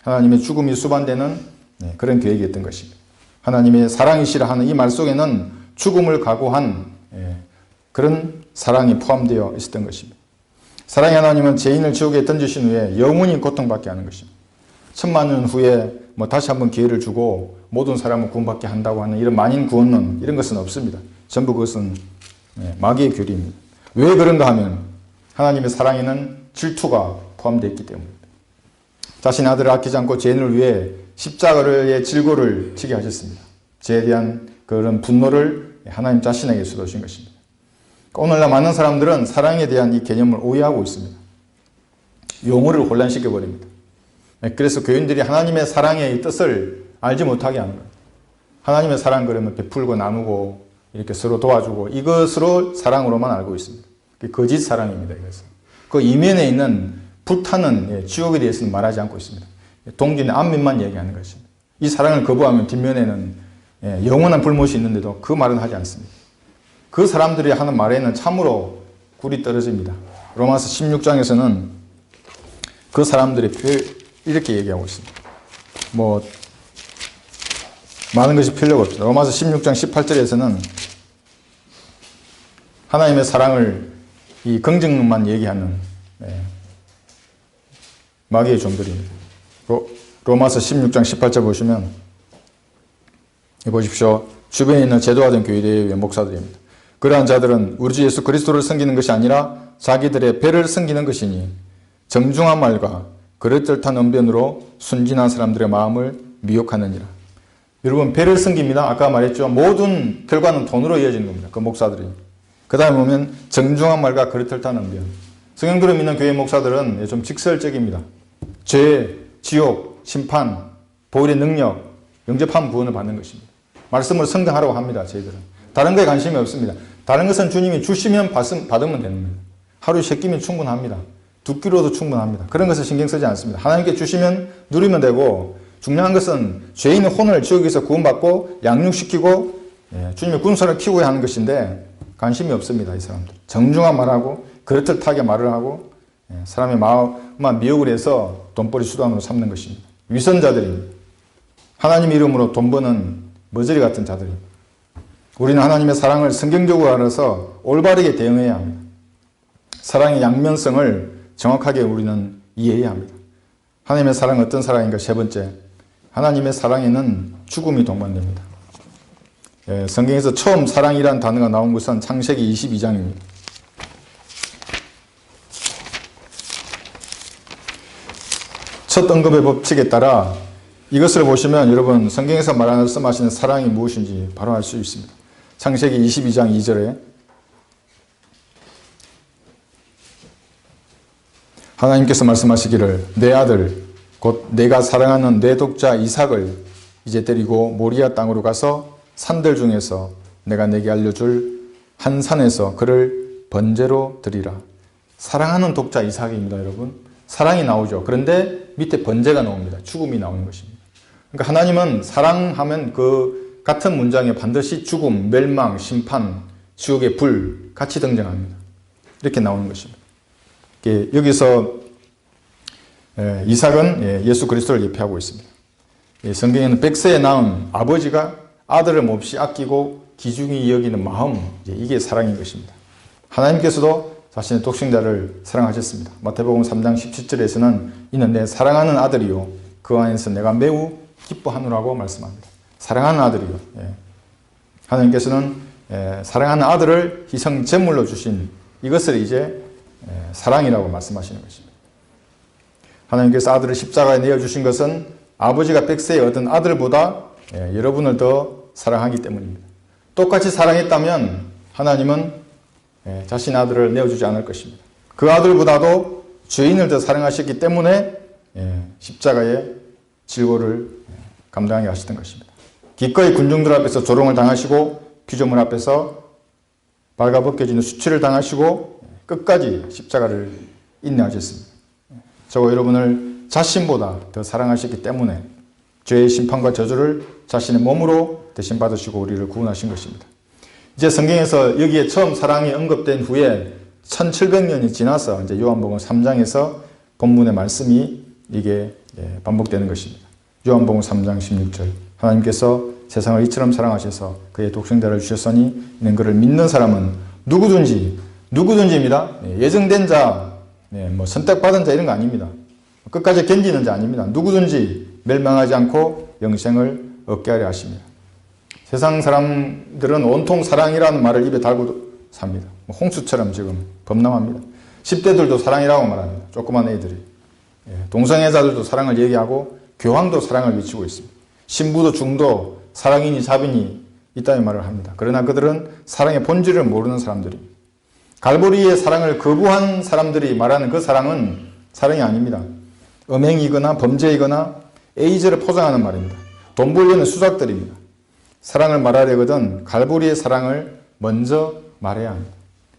하나님의 죽음이 수반되는 그런 계획이었던 것입니다. 하나님의 사랑이시라 하는 이 말 속에는 죽음을 각오한 그런 사랑이 포함되어 있었던 것입니다. 사랑의 하나님은 죄인을 지옥에 던지신 후에 영원히 고통받게 하는 것입니다. 1000만 년 후에 다시 한번 기회를 주고 모든 사람을 구원받게 한다고 하는 이런 만인 구원론 이런 것은 없습니다. 전부 그것은 마귀의 교리입니다. 왜 그런가 하면 하나님의 사랑에는 질투가 포함되어 있기 때문입니다. 자신의 아들을 아끼지 않고 죄인을 위해 십자가의 질고를 지게 하셨습니다. 죄에 대한 그런 분노를 하나님 자신에게 쏟으신 것입니다. 오늘날 많은 사람들은 사랑에 대한 이 개념을 오해하고 있습니다. 용어를 혼란시켜 버립니다. 그래서 교인들이 하나님의 사랑의 뜻을 알지 못하게 하는 거예요. 하나님의 사랑 그러면 베풀고 나누고 이렇게 서로 도와주고 이것으로 사랑으로만 알고 있습니다. 거짓 사랑입니다. 이것은. 그 이면에 있는 불타는 지옥에 대해서는 말하지 않고 있습니다. 동진의 앞면만 얘기하는 것입니다. 이 사랑을 거부하면 뒷면에는 영원한 불못이 있는데도 그 말은 하지 않습니다. 그 사람들이 하는 말에는 참으로 굴이 떨어집니다. 로마서 16장에서는 그 사람들이 이렇게 얘기하고 있습니다. 많은 것이 필요가 없습니다. 로마서 16장 18절에서는 하나님의 사랑을 이 긍정만 얘기하는 마귀의 종들입니다. 로마서 16장 18절 보시면 보십시오. 주변에 있는 제도화된 교회의 목사들입니다. 그러한 자들은 우리 주 예수 그리스도를 섬기는 것이 아니라 자기들의 배를 섬기는 것이니 정중한 말과 그릇들탄 언변으로 순진한 사람들의 마음을 미혹하느니라. 여러분 배를 섬깁니다. 아까 말했죠. 모든 결과는 돈으로 이어지는 겁니다. 그 목사들이. 그 다음에 보면 정중한 말과 그릇들탄 언변. 성경들을 믿는 교회 목사들은 좀 직설적입니다. 죄, 지옥, 심판, 보혈의 능력, 영접한 구원을 받는 것입니다. 말씀을 성경하라고 합니다. 저희들은. 다른 거에 관심이 없습니다. 다른 것은 주님이 주시면 받으면 되는 겁니다. 하루에 3끼면 충분합니다. 2끼로도 충분합니다. 그런 것을 신경 쓰지 않습니다. 하나님께 주시면 누리면 되고 중요한 것은 죄인의 혼을 지옥에서 구원받고 양육시키고 주님의 군사를 키우게 하는 것인데 관심이 없습니다. 이 사람들. 정중한 말하고 그릇듯하게 말을 하고 사람의 마음만 미혹을 해서 돈벌이 수단으로 삼는 것입니다. 위선자들입니다. 하나님 이름으로 돈 버는 머저리 같은 자들입니다. 우리는 하나님의 사랑을 성경적으로 알아서 올바르게 대응해야 합니다. 사랑의 양면성을 정확하게 우리는 이해해야 합니다. 하나님의 사랑은 어떤 사랑인가? 세 번째, 하나님의 사랑에는 죽음이 동반됩니다. 성경에서 처음 사랑이라는 단어가 나온 것은 창세기 22장입니다. 첫 언급의 법칙에 따라 이것을 보시면 여러분 성경에서 말씀하시는 사랑이 무엇인지 바로 알 수 있습니다. 창세기 22장 2절에 하나님께서 말씀하시기를 내 아들 곧 내가 사랑하는 내 독자 이삭을 이제 데리고 모리아 땅으로 가서 산들 중에서 내가 내게 알려줄 한 산에서 그를 번제로 드리라. 사랑하는 독자 이삭입니다. 여러분. 사랑이 나오죠. 그런데 밑에 번제가 나옵니다. 죽음이 나오는 것입니다. 그러니까 하나님은 사랑하면 그 같은 문장에 반드시 죽음, 멸망, 심판, 지옥의 불 같이 등장합니다. 이렇게 나오는 것입니다. 여기서 이삭은 예수 그리스도를 예표하고 있습니다. 성경에는 백세에 낳은 아버지가 아들을 몹시 아끼고 귀중히 여기는 마음, 이게 사랑인 것입니다. 하나님께서도 자신의 독생자를 사랑하셨습니다. 마태복음 3장 17절에서는 이는 내 사랑하는 아들이요 그 안에서 내가 매우 기뻐하노라고 말씀합니다. 사랑하는 아들이요. 하나님께서는 사랑하는 아들을 희생 제물로 주신 이것을 이제 사랑이라고 말씀하시는 것입니다. 하나님께서 아들을 십자가에 내어주신 것은 아버지가 백세에 얻은 아들보다 여러분을 더 사랑하기 때문입니다. 똑같이 사랑했다면 하나님은 자신의 아들을 내어주지 않을 것입니다. 그 아들보다도 죄인을 더 사랑하셨기 때문에 십자가의 질고를 감당하게 하시던 것입니다. 기꺼이 군중들 앞에서 조롱을 당하시고 피조물 앞에서 발가벗겨지는 수치를 당하시고 끝까지 십자가를 인내하셨습니다. 저와 여러분을 자신보다 더 사랑하셨기 때문에 죄의 심판과 저주를 자신의 몸으로 대신 받으시고 우리를 구원하신 것입니다. 이제 성경에서 여기에 처음 사랑이 언급된 후에 1700년이 지나서 이제 요한복음 3장에서 본문의 말씀이 이게 반복되는 것입니다. 요한복음 3장 16절 하나님께서 세상을 이처럼 사랑하셔서 그의 독생자를 주셨으니 이는 그를 믿는 사람은 누구든지입니다. 예정된 자, 뭐 선택받은 자 이런 거 아닙니다. 끝까지 견디는 자 아닙니다. 누구든지 멸망하지 않고 영생을 얻게 하려 하십니다. 세상 사람들은 온통 사랑이라는 말을 입에 달고 삽니다. 홍수처럼 지금 범람합니다. 10대들도 사랑이라고 말합니다. 조그만 애들이. 동성애자들도 사랑을 얘기하고 교황도 사랑을 외치고 있습니다. 신부도 중도 사랑이니 자비니 있다는 말을 합니다. 그러나 그들은 사랑의 본질을 모르는 사람들입니다. 갈보리의 사랑을 거부한 사람들이 말하는 그 사랑은 사랑이 아닙니다. 음행이거나 범죄이거나 에이즈를 포장하는 말입니다. 돈 벌려는 수작들입니다. 사랑을 말하려거든 갈보리의 사랑을 먼저 말해야 합니다.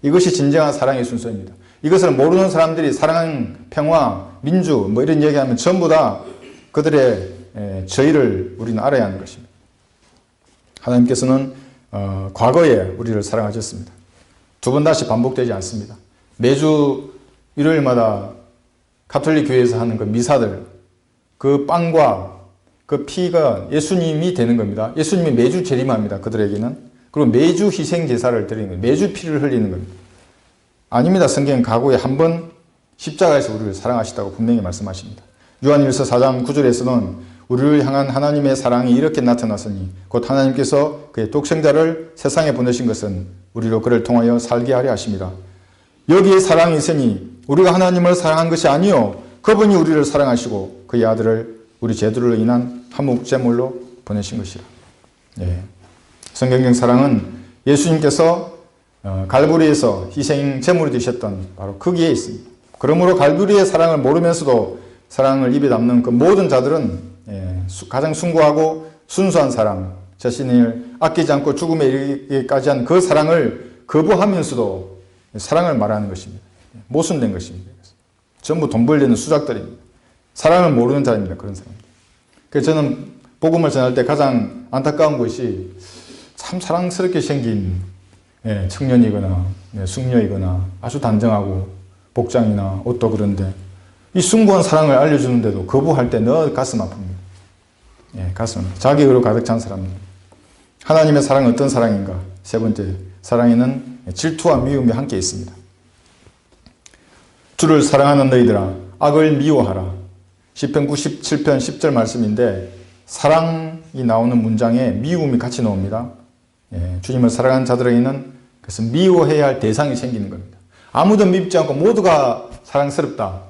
이것이 진정한 사랑의 순서입니다. 이것을 모르는 사람들이 사랑, 평화, 민주 뭐 이런 얘기하면 전부 다 그들의 저희를 우리는 알아야 하는 것입니다. 하나님께서는 과거에 우리를 사랑하셨습니다. 두 번 다시 반복되지 않습니다. 매주 일요일마다 가톨릭 교회에서 하는 그 미사들, 그 빵과 그 피가 예수님이 되는 겁니다. 예수님이 매주 재림합니다. 그들에게는. 그리고 매주 희생 제사를 드리는 겁니다. 매주 피를 흘리는 겁니다. 아닙니다. 성경은 과거에 한 번 십자가에서 우리를 사랑하시다고 분명히 말씀하십니다. 요한일서 4장 9절에서는 우리를 향한 하나님의 사랑이 이렇게 나타났으니 곧 하나님께서 그의 독생자를 세상에 보내신 것은 우리로 그를 통하여 살게 하려 하십니다. 여기에 사랑이 있으니 우리가 하나님을 사랑한 것이 아니요 그분이 우리를 사랑하시고 그의 아들을 우리 죄들로 인한 화목제물로 보내신 것이라. 성경적 사랑은 예수님께서 갈보리에서 희생 제물이 되셨던 바로 거기에 있습니다. 그러므로 갈보리의 사랑을 모르면서도 사랑을 입에 담는 그 모든 자들은 가장 숭고하고 순수한 사랑, 자신을 아끼지 않고 죽음에 이르기까지 한 그 사랑을 거부하면서도 사랑을 말하는 것입니다. 모순된 것입니다. 전부 돈 벌려는 수작들입니다. 사랑을 모르는 자입니다. 그런 사람들. 그래서 저는 복음을 전할 때 가장 안타까운 것이 참 사랑스럽게 생긴 청년이거나 숙녀이거나 아주 단정하고 복장이나 옷도 그런데 이 숭고한 사랑을 알려주는데도 거부할 때 너 가슴 아픕니다. 가슴. 자기의로 가득 찬 사람들. 하나님의 사랑은 어떤 사랑인가? 세 번째, 사랑에는 질투와 미움이 함께 있습니다. 주를 사랑하는 너희들아 악을 미워하라. 시편 97편 10절 말씀인데 사랑이 나오는 문장에 미움이 같이 나옵니다. 주님을 사랑하는 자들에게는 그래서 미워해야 할 대상이 생기는 겁니다. 아무도 밉지 않고 모두가 사랑스럽다.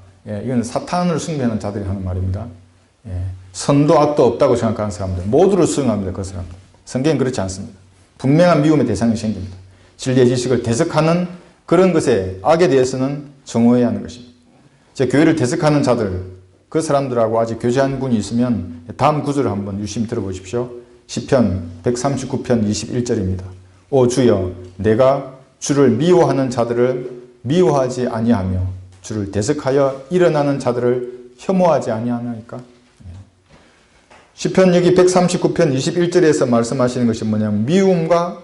이건 사탄을 숭배하는 자들이 하는 말입니다. 선도 악도 없다고 생각하는 사람들 모두를 수용합니다. 그 사람들. 성경은 그렇지 않습니다. 분명한 미움의 대상이 생깁니다. 진리의 지식을 대적하는 그런 것에 악에 대해서는 정오해야 하는 것입니다. 제 교회를 대적하는 자들 그 사람들하고 아직 교제한 분이 있으면 다음 구절을 한번 유심히 들어보십시오. 시편 139편 21절입니다. 오 주여 내가 주를 미워하는 자들을 미워하지 아니하며 주를 대적하여 일어나는 자들을 혐오하지 아니하나이까? 시편 여기 139편 21절에서 말씀하시는 것이 뭐냐면 미움과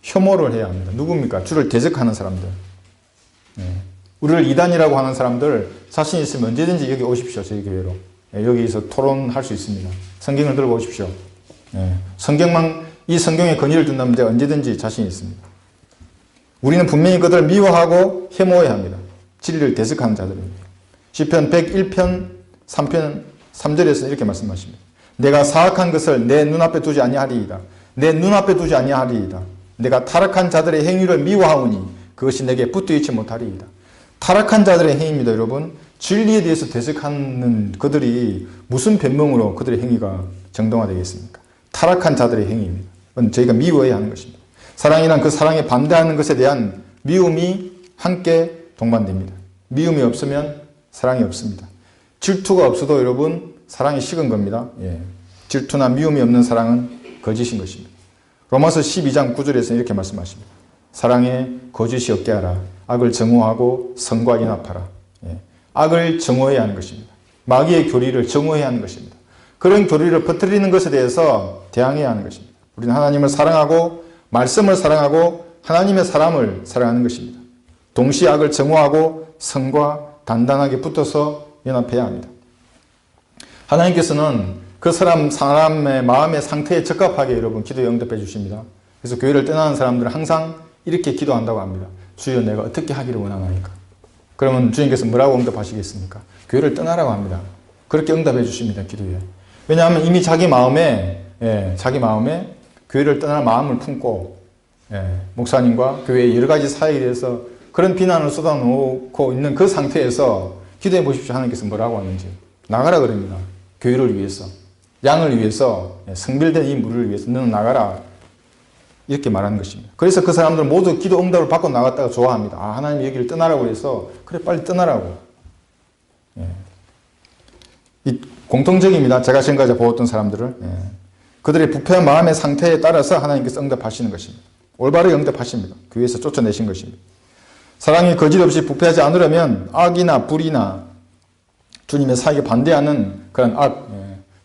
혐오를 해야 합니다. 누굽니까? 주를 대적하는 사람들. 우리를 이단이라고 하는 사람들 자신 있으면 언제든지 여기 오십시오. 저희 교회로. 여기서 토론할 수 있습니다. 성경을 들고 오십시오. 이 성경에 건의를 둔다면 제가 언제든지 자신이 있습니다. 우리는 분명히 그들을 미워하고 혐오해야 합니다. 진리를 대적하는 자들입니다. 시편 101편 3편 3절에서 이렇게 말씀하십니다. 내가 사악한 것을 내 눈앞에 두지 아니하리이다. 내 눈앞에 두지 아니하리이다. 내가 타락한 자들의 행위를 미워하오니 그것이 내게 붙어있지 못하리이다. 타락한 자들의 행위입니다. 여러분, 진리에 대해서 대적하는 그들이 무슨 변명으로 그들의 행위가 정당화되겠습니까? 타락한 자들의 행위입니다. 그건 저희가 미워해야 하는 것입니다. 사랑이란 그 사랑에 반대하는 것에 대한 미움이 함께 동반됩니다. 미움이 없으면 사랑이 없습니다. 질투가 없어도 여러분 사랑이 식은 겁니다. 질투나 미움이 없는 사랑은 거짓인 것입니다. 로마서 12장 9절에서 이렇게 말씀하십니다. 사랑에 거짓이 없게 하라. 악을 정오하고 선과 연합하라. 악을 정오해야 하는 것입니다. 마귀의 교리를 정오해야 하는 것입니다. 그런 교리를 퍼뜨리는 것에 대해서 대항해야 하는 것입니다. 우리는 하나님을 사랑하고 말씀을 사랑하고 하나님의 사람을 사랑하는 것입니다. 동시에 악을 정오하고 선과 단단하게 붙어서 연합해야 합니다. 하나님께서는 그 사람의 마음의 상태에 적합하게 여러분 기도에 응답해 주십니다. 그래서 교회를 떠나는 사람들은 항상 이렇게 기도한다고 합니다. 주여 내가 어떻게 하기를 원하나이까? 그러면 주님께서 뭐라고 응답하시겠습니까? 교회를 떠나라고 합니다. 그렇게 응답해 주십니다. 기도에. 왜냐하면 이미 자기 마음에 교회를 떠날 마음을 품고 목사님과 교회의 여러 가지 사역에 대해서 그런 비난을 쏟아놓고 있는 그 상태에서 기도해 보십시오. 하나님께서 뭐라고 하는지. 나가라 그럽니다. 교회를 위해서. 양을 위해서, 성별된 이 무리를 위해서 너는 나가라. 이렇게 말하는 것입니다. 그래서 그 사람들은 모두 기도 응답을 받고 나갔다가 좋아합니다. 아, 하나님 여기를 떠나라고 해서 그래 빨리 떠나라고. 이 공통적입니다. 제가 지금까지 보았던 사람들을. 그들의 부패한 마음의 상태에 따라서 하나님께서 응답하시는 것입니다. 올바르게 응답하십니다. 교회에서 쫓아내신 것입니다. 사랑이 거짓 없이 부패하지 않으려면 악이나 불이나 주님의 사역에 반대하는 그런 악,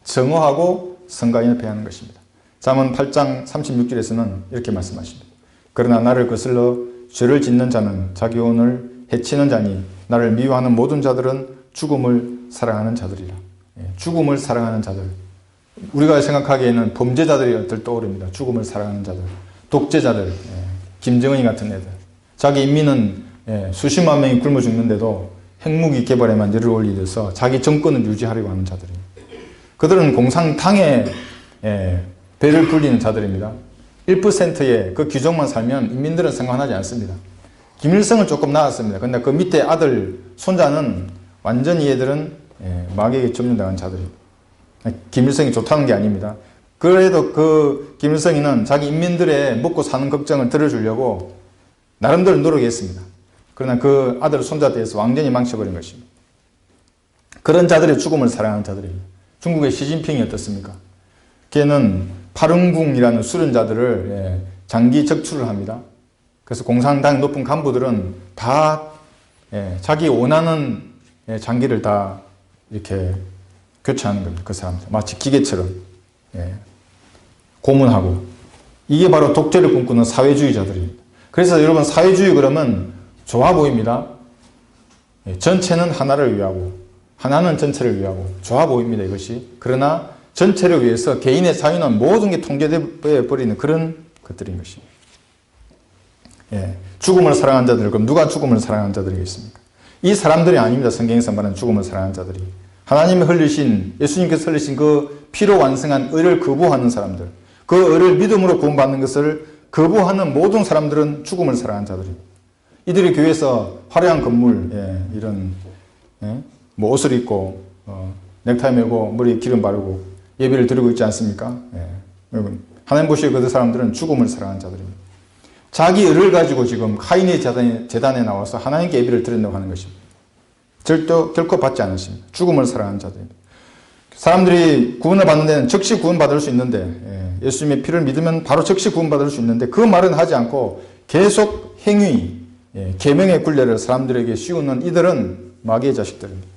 정오하고 선과 연합해야 하는 것입니다. 잠언 8장 36절에서는 이렇게 말씀하십니다. 그러나 나를 거슬러 죄를 짓는 자는 자기 혼을 해치는 자니 나를 미워하는 모든 자들은 죽음을 사랑하는 자들이라. 죽음을 사랑하는 자들. 우리가 생각하기에는 범죄자들이 떠오릅니다. 죽음을 사랑하는 자들. 독재자들. 김정은이 같은 애들. 자기 인민은 수십만 명이 굶어 죽는데도 핵무기 개발에만 열을 올리면서 자기 정권을 유지하려고 하는 자들입니다. 그들은 공산당에 배를 불리는 자들입니다. 1%의 그 규정만 살면 인민들은 생각하지 않습니다. 김일성은 조금 나았습니다. 근데 그 밑에 아들, 손자는 완전히 얘들은 마귀에게 점령당한 자들입니다. 김일성이 좋다는 게 아닙니다. 그래도 그 김일성이는 자기 인민들의 먹고 사는 걱정을 들어주려고 나름대로 노력했습니다. 그러나 그 아들, 손자에 대해서 완전히 망쳐버린 것입니다. 그런 자들의 죽음을 사랑하는 자들입니다. 중국의 시진핑이 어떻습니까? 걔는 파룬궁이라는 수련자들을 장기 적출을 합니다. 그래서 공산당 높은 간부들은 다 자기 원하는 장기를 다 이렇게 교체하는 겁니다. 그 사람들. 마치 기계처럼 고문하고. 이게 바로 독재를 꿈꾸는 사회주의자들입니다. 그래서 여러분 사회주의 그러면 좋아 보입니다. 전체는 하나를 위하고 하나는 전체를 위하고 좋아 보입니다. 이것이. 그러나 전체를 위해서 개인의 자유는 모든 게 통제되어 버리는 그런 것들인 것입니다. 죽음을 사랑하는 자들. 그럼 누가 죽음을 사랑하는 자들이겠습니까? 이 사람들이 아닙니다. 성경에서 말하는 죽음을 사랑하는 자들이. 하나님이 흘리신, 예수님께서 흘리신 그 피로 완성한 의를 거부하는 사람들. 그 의를 믿음으로 구원받는 것을 거부하는 모든 사람들은 죽음을 사랑하는 자들입니다. 이들이 교회에서 화려한 건물, 이런, 뭐 옷을 입고, 넥타이 메고, 머리에 기름 바르고, 예배를 드리고 있지 않습니까? 여러분, 하나님 보시기에 그 사람들은 죽음을 사랑하는 자들입니다. 자기 의를 가지고 지금 카인의 재단에 나와서 하나님께 예배를 드린다고 하는 것입니다. 결코 받지 않으십니다. 죽음을 사랑하는 자들입니다. 사람들이 구원을 받는 데는 즉시 구원받을 수 있는데, 예수님의 피를 믿으면 바로 즉시 구원받을 수 있는데, 그 말은 하지 않고 계속 행위, 계명의 굴레를 사람들에게 씌우는 이들은 마귀의 자식들입니다.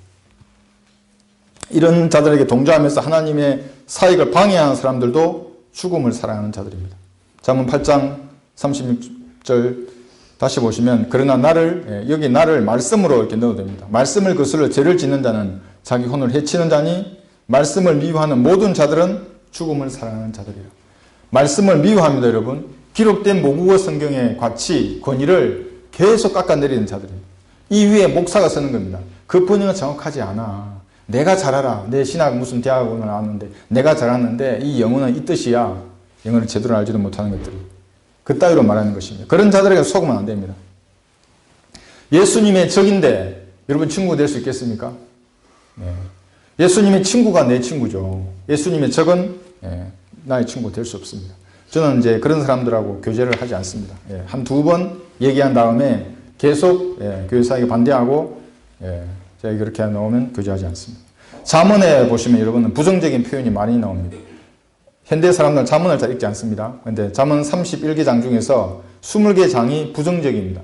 이런 자들에게 동조하면서 하나님의 사역을 방해하는 사람들도 죽음을 사랑하는 자들입니다. 잠언 8장 36절 다시 보시면 그러나 나를 여기 나를 말씀으로 이렇게 넣어도 됩니다. 말씀을 거슬러 죄를 짓는 자는 자기 혼을 해치는 자니 말씀을 미워하는 모든 자들은 죽음을 사랑하는 자들이라. 말씀을 미워합니다, 여러분. 기록된 모국어 성경의 가치, 권위를 계속 깎아내리는 자들이에요. 이 위에 목사가 쓰는 겁니다. 그 번역은 정확하지 않아. 내가 잘 알아. 내 신학 무슨 대학원을 나왔는데 내가 잘 아는데 이 영어는 이 뜻이야. 영어를 제대로 알지도 못하는 것들이. 그따위로 말하는 것입니다. 그런 자들에게 속으면 안 됩니다. 예수님의 적인데 여러분 친구가 될 수 있겠습니까? 네. 예수님의 친구가 내 친구죠. 예수님의 적은 나의 친구 될 수 없습니다. 저는 이제 그런 사람들하고 교제를 하지 않습니다. 한 두 번 얘기한 다음에 계속 교회 사역에 반대하고 제가 그렇게 나오면 교제하지 않습니다. 잠언에 보시면 여러분은 부정적인 표현이 많이 나옵니다. 현대 사람들은 잠언을 잘 읽지 않습니다. 그런데 잠언 31개 장 중에서 20개 장이 부정적입니다.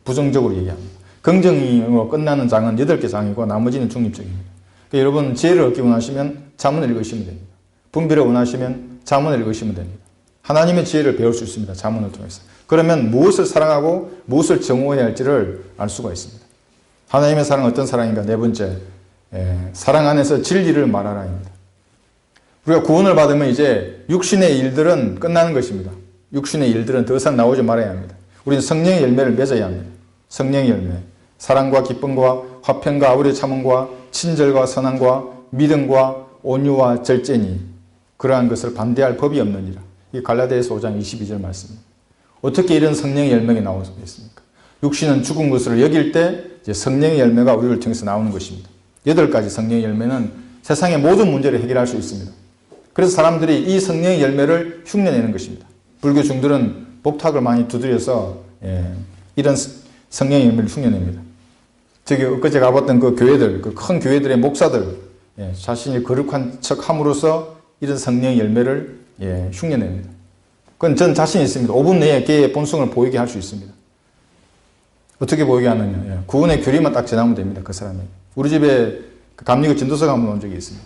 부정적으로 얘기합니다. 긍정으로 끝나는 장은 8개 장이고 나머지는 중립적입니다. 그러니까 여러분 지혜를 얻기 원하시면 잠언을 읽으시면 됩니다. 분별을 원하시면 잠언을 읽으시면 됩니다. 하나님의 지혜를 배울 수 있습니다. 잠언을 통해서. 그러면 무엇을 사랑하고 무엇을 정오해야 할지를 알 수가 있습니다. 하나님의 사랑은 어떤 사랑인가? 네 번째, 사랑 안에서 진리를 말하라입니다. 우리가 구원을 받으면 이제 육신의 일들은 끝나는 것입니다. 육신의 일들은 더 이상 나오지 말아야 합니다. 우리는 성령의 열매를 맺어야 합니다. 성령의 열매. 사랑과 기쁨과 화평과 아우의 참음과 친절과 선함과 믿음과 온유와 절제니 그러한 것을 반대할 법이 없느니라. 이 갈라디아서 5장 22절 말씀입니다. 어떻게 이런 성령의 열매가 나오겠습니까? 육신은 죽은 것으로 여길 때 이제 성령의 열매가 우리를 통해서 나오는 것입니다. 8가지 성령의 열매는 세상의 모든 문제를 해결할 수 있습니다. 그래서 사람들이 이 성령의 열매를 흉내내는 것입니다. 불교 중들은 복탁을 많이 두드려서 이런 성령의 열매를 흉내냅니다. 저기 엊그제 가봤던 그 교회들, 그 큰 교회들의 목사들 자신이 거룩한 척 함으로써 이런 성령의 열매를 흉내냅니다. 그건 전 자신이 있습니다. 5분 내에 걔의 본성을 보이게 할 수 있습니다. 어떻게 보이게 하느냐. 구원의 교리만 딱 전하면 됩니다. 그 사람이. 우리 집에 감리교 전도서가 한번 온 적이 있습니다.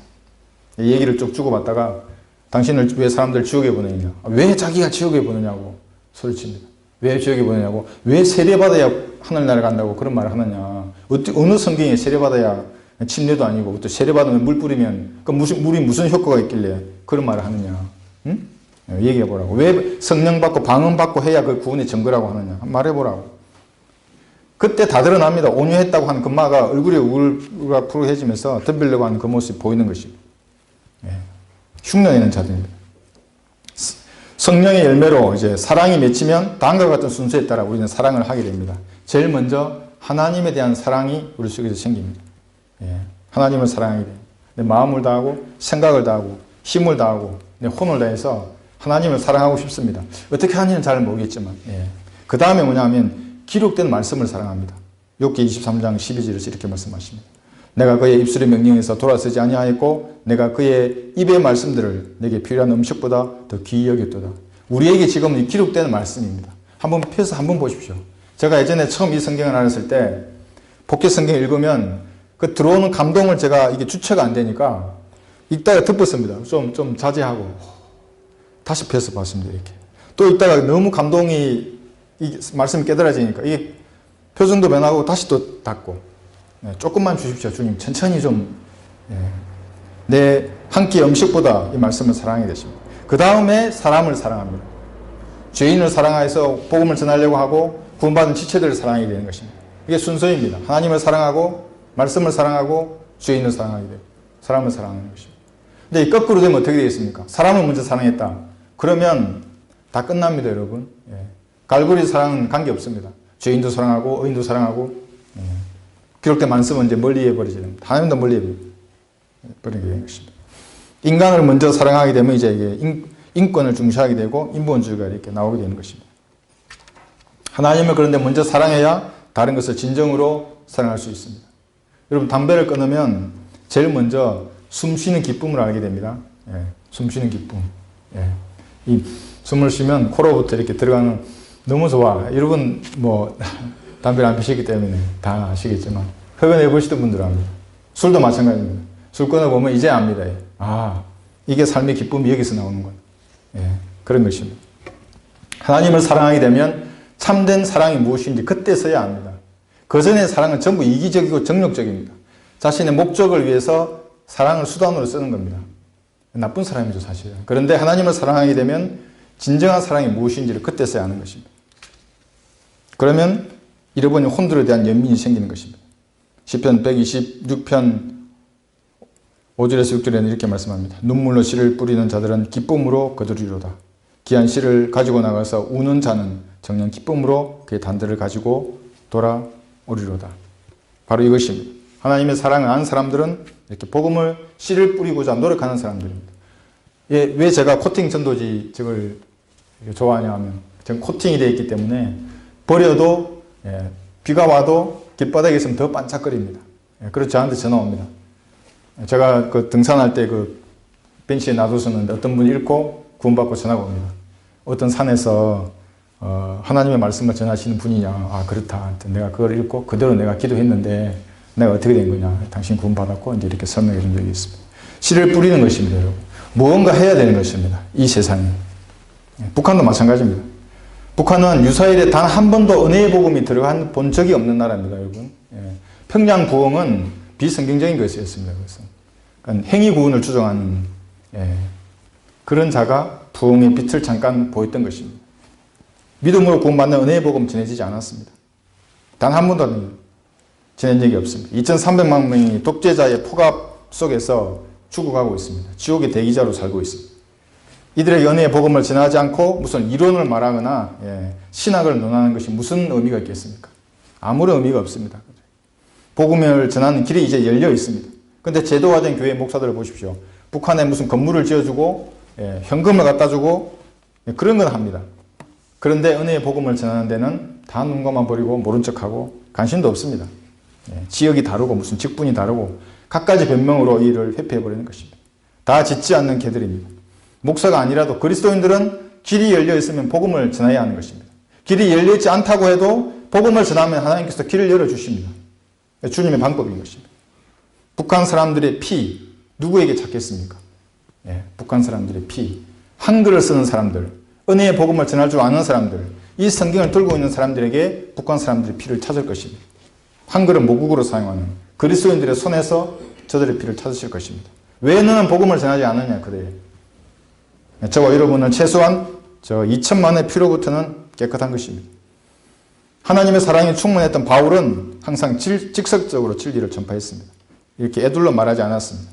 이 얘기를 쭉 주고받다가 당신을 왜 사람들 지옥에 보내느냐. 왜 자기가 지옥에 보내냐고 소리칩니다. 왜 지옥에 보내냐고. 왜 세례받아야 하늘나라 간다고 그런 말을 하느냐. 어느 성경에 세례받아야 침례도 아니고 또 세례받으면 물 뿌리면 그 물이 무슨 효과가 있길래 그런 말을 하느냐. 응? 얘기해보라고. 왜 성령 받고 방언 받고 해야 그 구원의 증거라고 하느냐. 말해보라고. 그때 다 드러납니다. 온유했다고 하는 금마가 얼굴이 우울푸르해지면서 덤비려고 하는 그 모습이 보이는 것입니다. 흉내내는 자들입니다. 성령의 열매로 이제 사랑이 맺히면 다음과 같은 순서에 따라 우리는 사랑을 하게 됩니다. 제일 먼저 하나님에 대한 사랑이 우리 속에서 생깁니다. 하나님을 사랑하게 됩니다. 내 마음을 다하고 생각을 다하고 힘을 다하고 내 혼을 다해서 하나님을 사랑하고 싶습니다. 어떻게 하는지는 잘 모르겠지만 그 다음에 뭐냐면 기록된 말씀을 사랑합니다. 욥기 23장 12절에서 이렇게 말씀하십니다. 내가 그의 입술의 명령에서 돌아서지 아니하였고 내가 그의 입의 말씀들을 내게 필요한 음식보다 더 귀히 여겼도다. 우리에게 지금 기록된 말씀입니다. 한번 펴서 한번 보십시오. 제가 예전에 처음 이 성경을 알았을 때 복귀 성경 읽으면 그 들어오는 감동을 제가 이게 주체가 안 되니까 읽다가 덮었습니다. 좀 자제하고 다시 펴서 봤습니다. 이렇게 또 읽다가 너무 감동이 이 말씀이 깨달아지니까 이게 표정도 변하고 다시 또 닫고 조금만 주십시오. 주님 천천히 좀 내 한 끼 음식보다 이 말씀을 사랑하게 되십니다. 그 다음에 사람을 사랑합니다. 죄인을 사랑해서 복음을 전하려고 하고 구원받은 지체들을 사랑하게 되는 것입니다. 이게 순서입니다. 하나님을 사랑하고 말씀을 사랑하고 죄인을 사랑하게 되고 사람을 사랑하는 것입니다. 근데 이 거꾸로 되면 어떻게 되겠습니까? 사람을 먼저 사랑했다. 그러면 다 끝납니다, 여러분. 갈고리 사랑은 관계없습니다. 죄인도 사랑하고 의인도 사랑하고 기록된 말씀은 이제 멀리 해버리지 됩니다. 하나님도 멀리 해버리게 되는 것입니다. 인간을 먼저 사랑하게 되면 이제 이게 인권을 중시하게 되고 인본주의가 이렇게 나오게 되는 것입니다. 하나님을 그런데 먼저 사랑해야 다른 것을 진정으로 사랑할 수 있습니다. 여러분 담배를 끊으면 제일 먼저 숨쉬는 기쁨을 알게 됩니다. 숨쉬는 기쁨. 이 숨을 쉬면 코로부터 이렇게 들어가는 너무 좋아. 여러분 뭐 담배를 안 피시기 때문에 다 아시겠지만 흡연해 보시던 분들은 압니다. 술도 마찬가지입니다. 술 끊어보면 이제 압니다. 이게 삶의 기쁨이 여기서 나오는 거예요. 그런 것입니다. 하나님을 사랑하게 되면 참된 사랑이 무엇인지 그때서야 압니다. 그 전의 사랑은 전부 이기적이고 정욕적입니다. 자신의 목적을 위해서 사랑을 수단으로 쓰는 겁니다. 나쁜 사람이죠, 사실은. 그런데 하나님을 사랑하게 되면 진정한 사랑이 무엇인지를 그때서야 아는 것입니다. 그러면 잃어버린 혼들에 대한 연민이 생기는 것입니다. 시편 126편 5절에서 6절에는 이렇게 말씀합니다. 눈물로 씨를 뿌리는 자들은 기쁨으로 거두리로다. 귀한 씨를 가지고 나가서 우는 자는 정녕 기쁨으로 그의 단들을 가지고 돌아오리로다. 바로 이것입니다. 하나님의 사랑을 아는 사람들은 이렇게 복음을 씨를 뿌리고자 노력하는 사람들입니다. 예, 왜 제가 코팅 전도지책을 좋아하냐 하면 지금 코팅이 되어 있기 때문에 버려도 비가 와도 길바닥에 있으면 더 반짝거립니다. 그래서 저한테 전화 옵니다. 제가 그 등산할 때 그 벤치에 놔뒀었는데 어떤 분이 읽고 구원받고 전화가 옵니다. 어떤 산에서 하나님의 말씀을 전하시는 분이냐. 아, 그렇다. 내가 그걸 읽고 그대로 내가 기도했는데 내가 어떻게 된 거냐. 당신 구원받았고 이제 이렇게 설명해 준 적이 있습니다. 씨를 뿌리는 것입니다, 여러분. 무언가 해야 되는 것입니다. 이 세상에. 북한도 마찬가지입니다. 북한은 유사일에 단 한 번도 은혜의 복음이 들어간 본 적이 없는 나라입니다, 여러분. 평양 부흥은 비성경적인 것이었습니다. 그래서 그러니까 행위 구원을 주장하는 그런 자가 부흥의 빛을 잠깐 보였던 것입니다. 믿음으로 구원받는 은혜의 복음 전해지지 않았습니다. 단 한 번도 전한 적이 없습니다. 2,300만 명이 독재자의 폭압 속에서 죽어가고 있습니다. 지옥의 대기자로 살고 있습니다. 이들에게 은혜의 복음을 전하지 않고 무슨 이론을 말하거나 신학을 논하는 것이 무슨 의미가 있겠습니까? 아무런 의미가 없습니다. 복음을 전하는 길이 이제 열려 있습니다. 그런데 제도화된 교회 목사들을 보십시오. 북한에 무슨 건물을 지어주고 현금을 갖다 주고 그런 건 합니다. 그런데 은혜의 복음을 전하는 데는 다 눈감아 버리고 모른 척하고 관심도 없습니다. 지역이 다르고 무슨 직분이 다르고 갖가지 변명으로 이 일을 회피해버리는 것입니다. 다 짓지 않는 개들입니다. 목사가 아니라도 그리스도인들은 길이 열려 있으면 복음을 전해야 하는 것입니다. 길이 열려있지 않다고 해도 복음을 전하면 하나님께서 길을 열어주십니다. 주님의 방법인 것입니다. 북한 사람들의 피 누구에게 찾겠습니까? 북한 사람들의 피, 한글을 쓰는 사람들, 은혜의 복음을 전할 줄 아는 사람들, 이 성경을 들고 있는 사람들에게 북한 사람들의 피를 찾을 것입니다. 한글은 모국어로 사용하는 그리스도인들의 손에서 저들의 피를 찾으실 것입니다. 왜 너는 복음을 전하지 않느냐 그래요. 저와 여러분은 최소한 2천만의 피로부터는 깨끗한 것입니다. 하나님의 사랑이 충만했던 바울은 항상 직접적으로 진리를 전파했습니다. 이렇게 애둘러 말하지 않았습니다.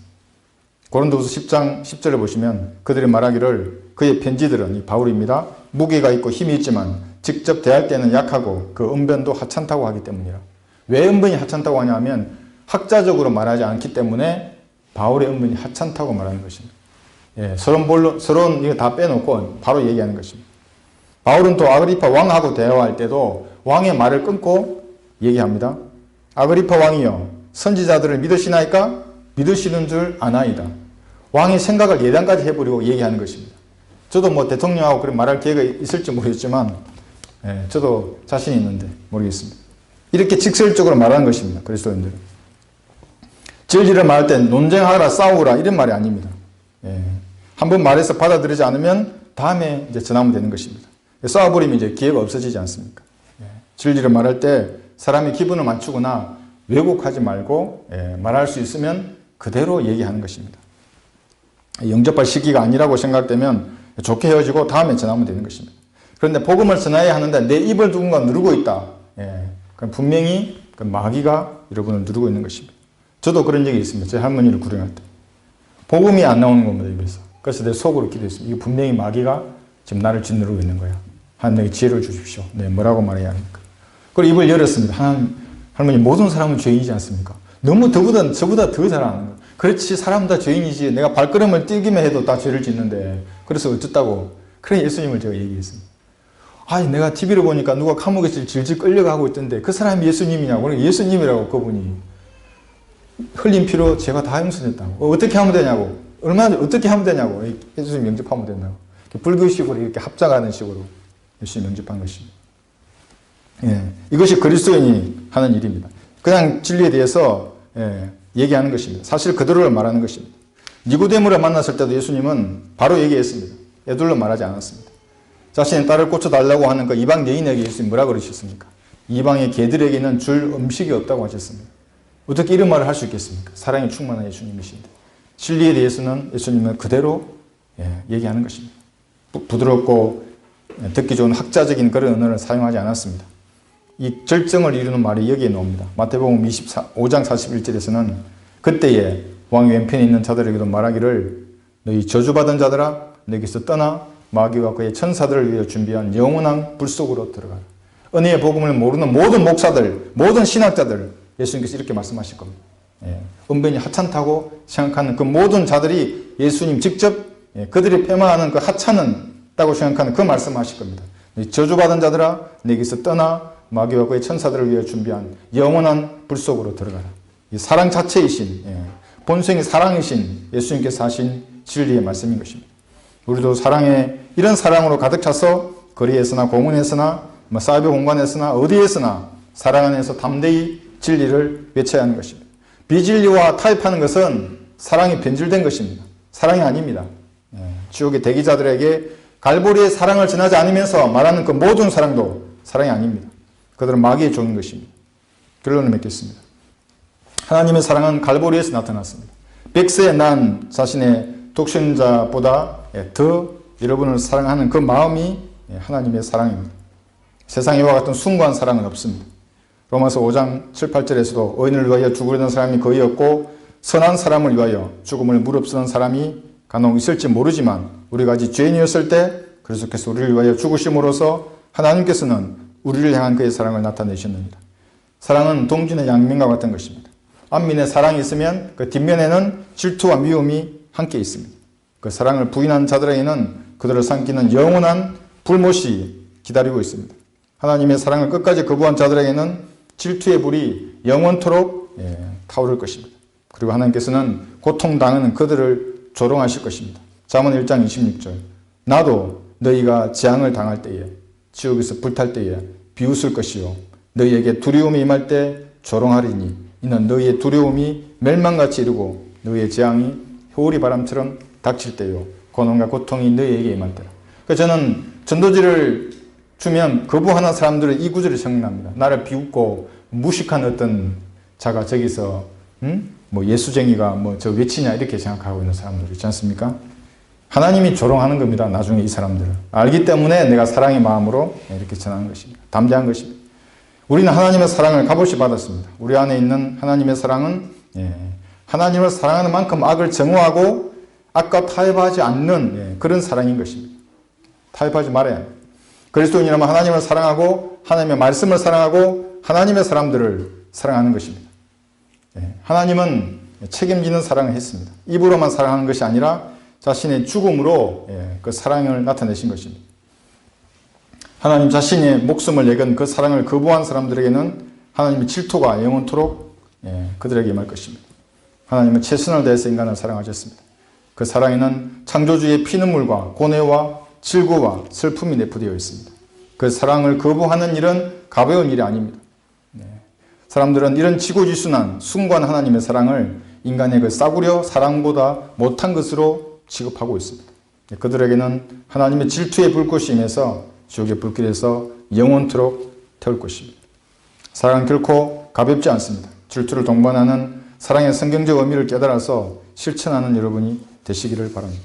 고린도후서 10장 10절에 보시면 그들이 말하기를 그의 편지들은 이 바울입니다. 무게가 있고 힘이 있지만 직접 대할 때는 약하고 그 언변도 하찮다고 하기 때문이라. 왜 언변이 하찮다고 하냐면 학자적으로 말하지 않기 때문에 바울의 언변이 하찮다고 말하는 것입니다. 서론 이거 다 빼놓고 바로 얘기하는 것입니다. 바울은 또 아그리파 왕하고 대화할 때도 왕의 말을 끊고 얘기합니다. 아그리파 왕이여 선지자들을 믿으시나이까? 믿으시는 줄 아나이다. 왕의 생각을 예단까지 해버리고 얘기하는 것입니다. 저도 뭐 대통령하고 그런 말할 기회가 있을지 모르겠지만 저도 자신이 있는데 모르겠습니다. 이렇게 직설적으로 말하는 것입니다. 그리스도인들은. 진리를 말할 때 논쟁하라 싸우라 이런 말이 아닙니다. 한번 말해서 받아들이지 않으면 다음에 이제 전하면 되는 것입니다. 싸워버리면 이제 기회가 없어지지 않습니까? 진리를 말할 때 사람의 기분을 맞추거나 왜곡하지 말고 말할 수 있으면 그대로 얘기하는 것입니다. 영접할 시기가 아니라고 생각되면 좋게 헤어지고 다음에 전하면 되는 것입니다. 그런데 복음을 전해야 하는데 내 입을 누군가 누르고 있다. 그럼 분명히 그 마귀가 여러분을 누르고 있는 것입니다. 저도 그런 적이 있습니다. 제 할머니를 구령할 때. 복음이 안 나오는 겁니다, 입에서. 그래서 내 속으로 기도했습니다. 이거 분명히 마귀가 지금 나를 짓누르고 있는 거야. 하나님 내게 지혜를 주십시오. 뭐라고 말해야 합니까? 그리고 입을 열었습니다. 하나님, 할머니 모든 사람은 죄인이지 않습니까? 너무 저보다 더 잘하는 거예요. 그렇지 사람 다 죄인이지 내가 발걸음을 뛰기만 해도 다 죄를 짓는데 그래서 어쨌다고 그래 예수님을 제가 얘기했습니다. 아니 내가 TV를 보니까 누가 감옥에 질질 끌려가고 있던데 그 사람이 예수님이냐고. 그러니까 예수님이라고 그분이 흘린 피로 제가 다 용서됐다고. 어떻게 하면 되냐고. 어떻게 하면 되냐고. 예수님 영접하면 된다고. 불교식으로 이렇게 합작하는 식으로 예수님 영접한 것입니다. 이것이 그리스도인이 하는 일입니다. 그냥 진리에 대해서 얘기하는 것입니다. 사실 그대로를 말하는 것입니다. 니고데모를 만났을 때도 예수님은 바로 얘기했습니다. 애둘러 말하지 않았습니다. 자신의 딸을 꽂혀달라고 하는 그 이방 여인에게 예수님 뭐라 그러셨습니까? 이방의 개들에게는 줄 음식이 없다고 하셨습니다. 어떻게 이런 말을 할 수 있겠습니까? 사랑이 충만한 예수님이신데. 진리에 대해서는 예수님은 그대로 얘기하는 것입니다. 부드럽고 듣기 좋은 학자적인 그런 언어를 사용하지 않았습니다. 이 절정을 이루는 말이 여기에 나옵니다. 마태복음 5장 41절에서는 그때에 왕 왼편에 있는 자들에게도 말하기를 너희 저주받은 자들아 너기서 떠나 마귀와 그의 천사들을 위해 준비한 영원한 불 속으로 들어가라. 은혜의 복음을 모르는 모든 목사들, 모든 신학자들 예수님께서 이렇게 말씀하실 겁니다. 은변이 하찮다고 생각하는 그 모든 자들이 예수님 직접 그들이 폐마하는 그 하찮은 다고 생각하는 그 말씀하실 겁니다. 저주받은 자들아 내게서 떠나 마귀와 그의 천사들을 위해 준비한 영원한 불 속으로 들어가라. 이 사랑 자체이신 본성이 사랑이신 예수님께서 하신 진리의 말씀인 것입니다. 우리도 사랑에 이런 사랑으로 가득 차서 거리에서나 공원에서나 사이버 공간에서나 어디에서나 사랑 안에서 담대히 진리를 외쳐야 하는 것입니다. 비진리와 타협하는 것은 사랑이 변질된 것입니다. 사랑이 아닙니다. 지옥의 대기자들에게 갈보리의 사랑을 전하지 않으면서 말하는 그 모든 사랑도 사랑이 아닙니다. 그들은 마귀의 종인 것입니다. 결론을 맺겠습니다. 하나님의 사랑은 갈보리에서 나타났습니다. 백세에 난 자신의 독생자보다 더 여러분을 사랑하는 그 마음이 하나님의 사랑입니다. 세상에 이와 같은 숭고한 사랑은 없습니다. 로마서 5장 7, 8절에서도 의인을 위하여 죽으려는 사람이 거의 없고 선한 사람을 위하여 죽음을 무릅쓰는 사람이 간혹 있을지 모르지만 우리가 아직 죄인이었을 때 그리스도께서 우리를 위하여 죽으심으로써 하나님께서는 우리를 향한 그의 사랑을 나타내셨느니라. 사랑은 동진의 양면과 같은 것입니다. 앞면에 사랑이 있으면 그 뒷면에는 질투와 미움이 함께 있습니다. 그 사랑을 부인한 자들에게는 그들을 삼키는 영원한 불못이 기다리고 있습니다. 하나님의 사랑을 끝까지 거부한 자들에게는 질투의 불이 영원토록 타오를 것입니다. 그리고 하나님께서는 고통당하는 그들을 조롱하실 것입니다. 잠언 1장 26절 나도 너희가 재앙을 당할 때에 지옥에서 불탈 때에 비웃을 것이요 너희에게 두려움이 임할 때 조롱하리니 이는 너희의 두려움이 멸망같이 이르고 너희의 재앙이 효리 바람처럼 닥칠 때요 고난과 고통이 너희에게 임할 때라. 그래서 저는 전도지를 주면 거부하는 사람들은 이 구절이 생각납니다. 나를 비웃고 무식한 어떤 자가 저기서 뭐 예수쟁이가 뭐 저 외치냐 이렇게 생각하고 있는 사람들 있지 않습니까? 하나님이 조롱하는 겁니다. 나중에 이 사람들을 알기 때문에 내가 사랑의 마음으로 이렇게 전하는 것입니다. 담대한 것입니다. 우리는 하나님의 사랑을 값없이 받았습니다. 우리 안에 있는 하나님의 사랑은 하나님을 사랑하는 만큼 악을 정오하고 악과 타협하지 않는 그런 사랑인 것입니다. 타협하지 말아야 합니다. 그리스도인이라면 하나님을 사랑하고 하나님의 말씀을 사랑하고 하나님의 사람들을 사랑하는 것입니다. 하나님은 책임지는 사랑을 했습니다. 입으로만 사랑하는 것이 아니라 자신의 죽음으로 그 사랑을 나타내신 것입니다. 하나님 자신의 목숨을 내건 그 사랑을 거부한 사람들에게는 하나님의 질투가 영원토록 그들에게 임할 것입니다. 하나님은 최선을 다해서 인간을 사랑하셨습니다. 그 사랑에는 창조주의 피눈물과 고뇌와 질고와 슬픔이 내포되어 있습니다. 그 사랑을 거부하는 일은 가벼운 일이 아닙니다. 사람들은 이런 지고지순한 숭고한 하나님의 사랑을 인간의 그 싸구려 사랑보다 못한 것으로 취급하고 있습니다. 그들에게는 하나님의 질투의 불꽃이 임해서 지옥의 불길에서 영원토록 태울 것입니다. 사랑은 결코 가볍지 않습니다. 질투를 동반하는 사랑의 성경적 의미를 깨달아서 실천하는 여러분이 되시기를 바랍니다.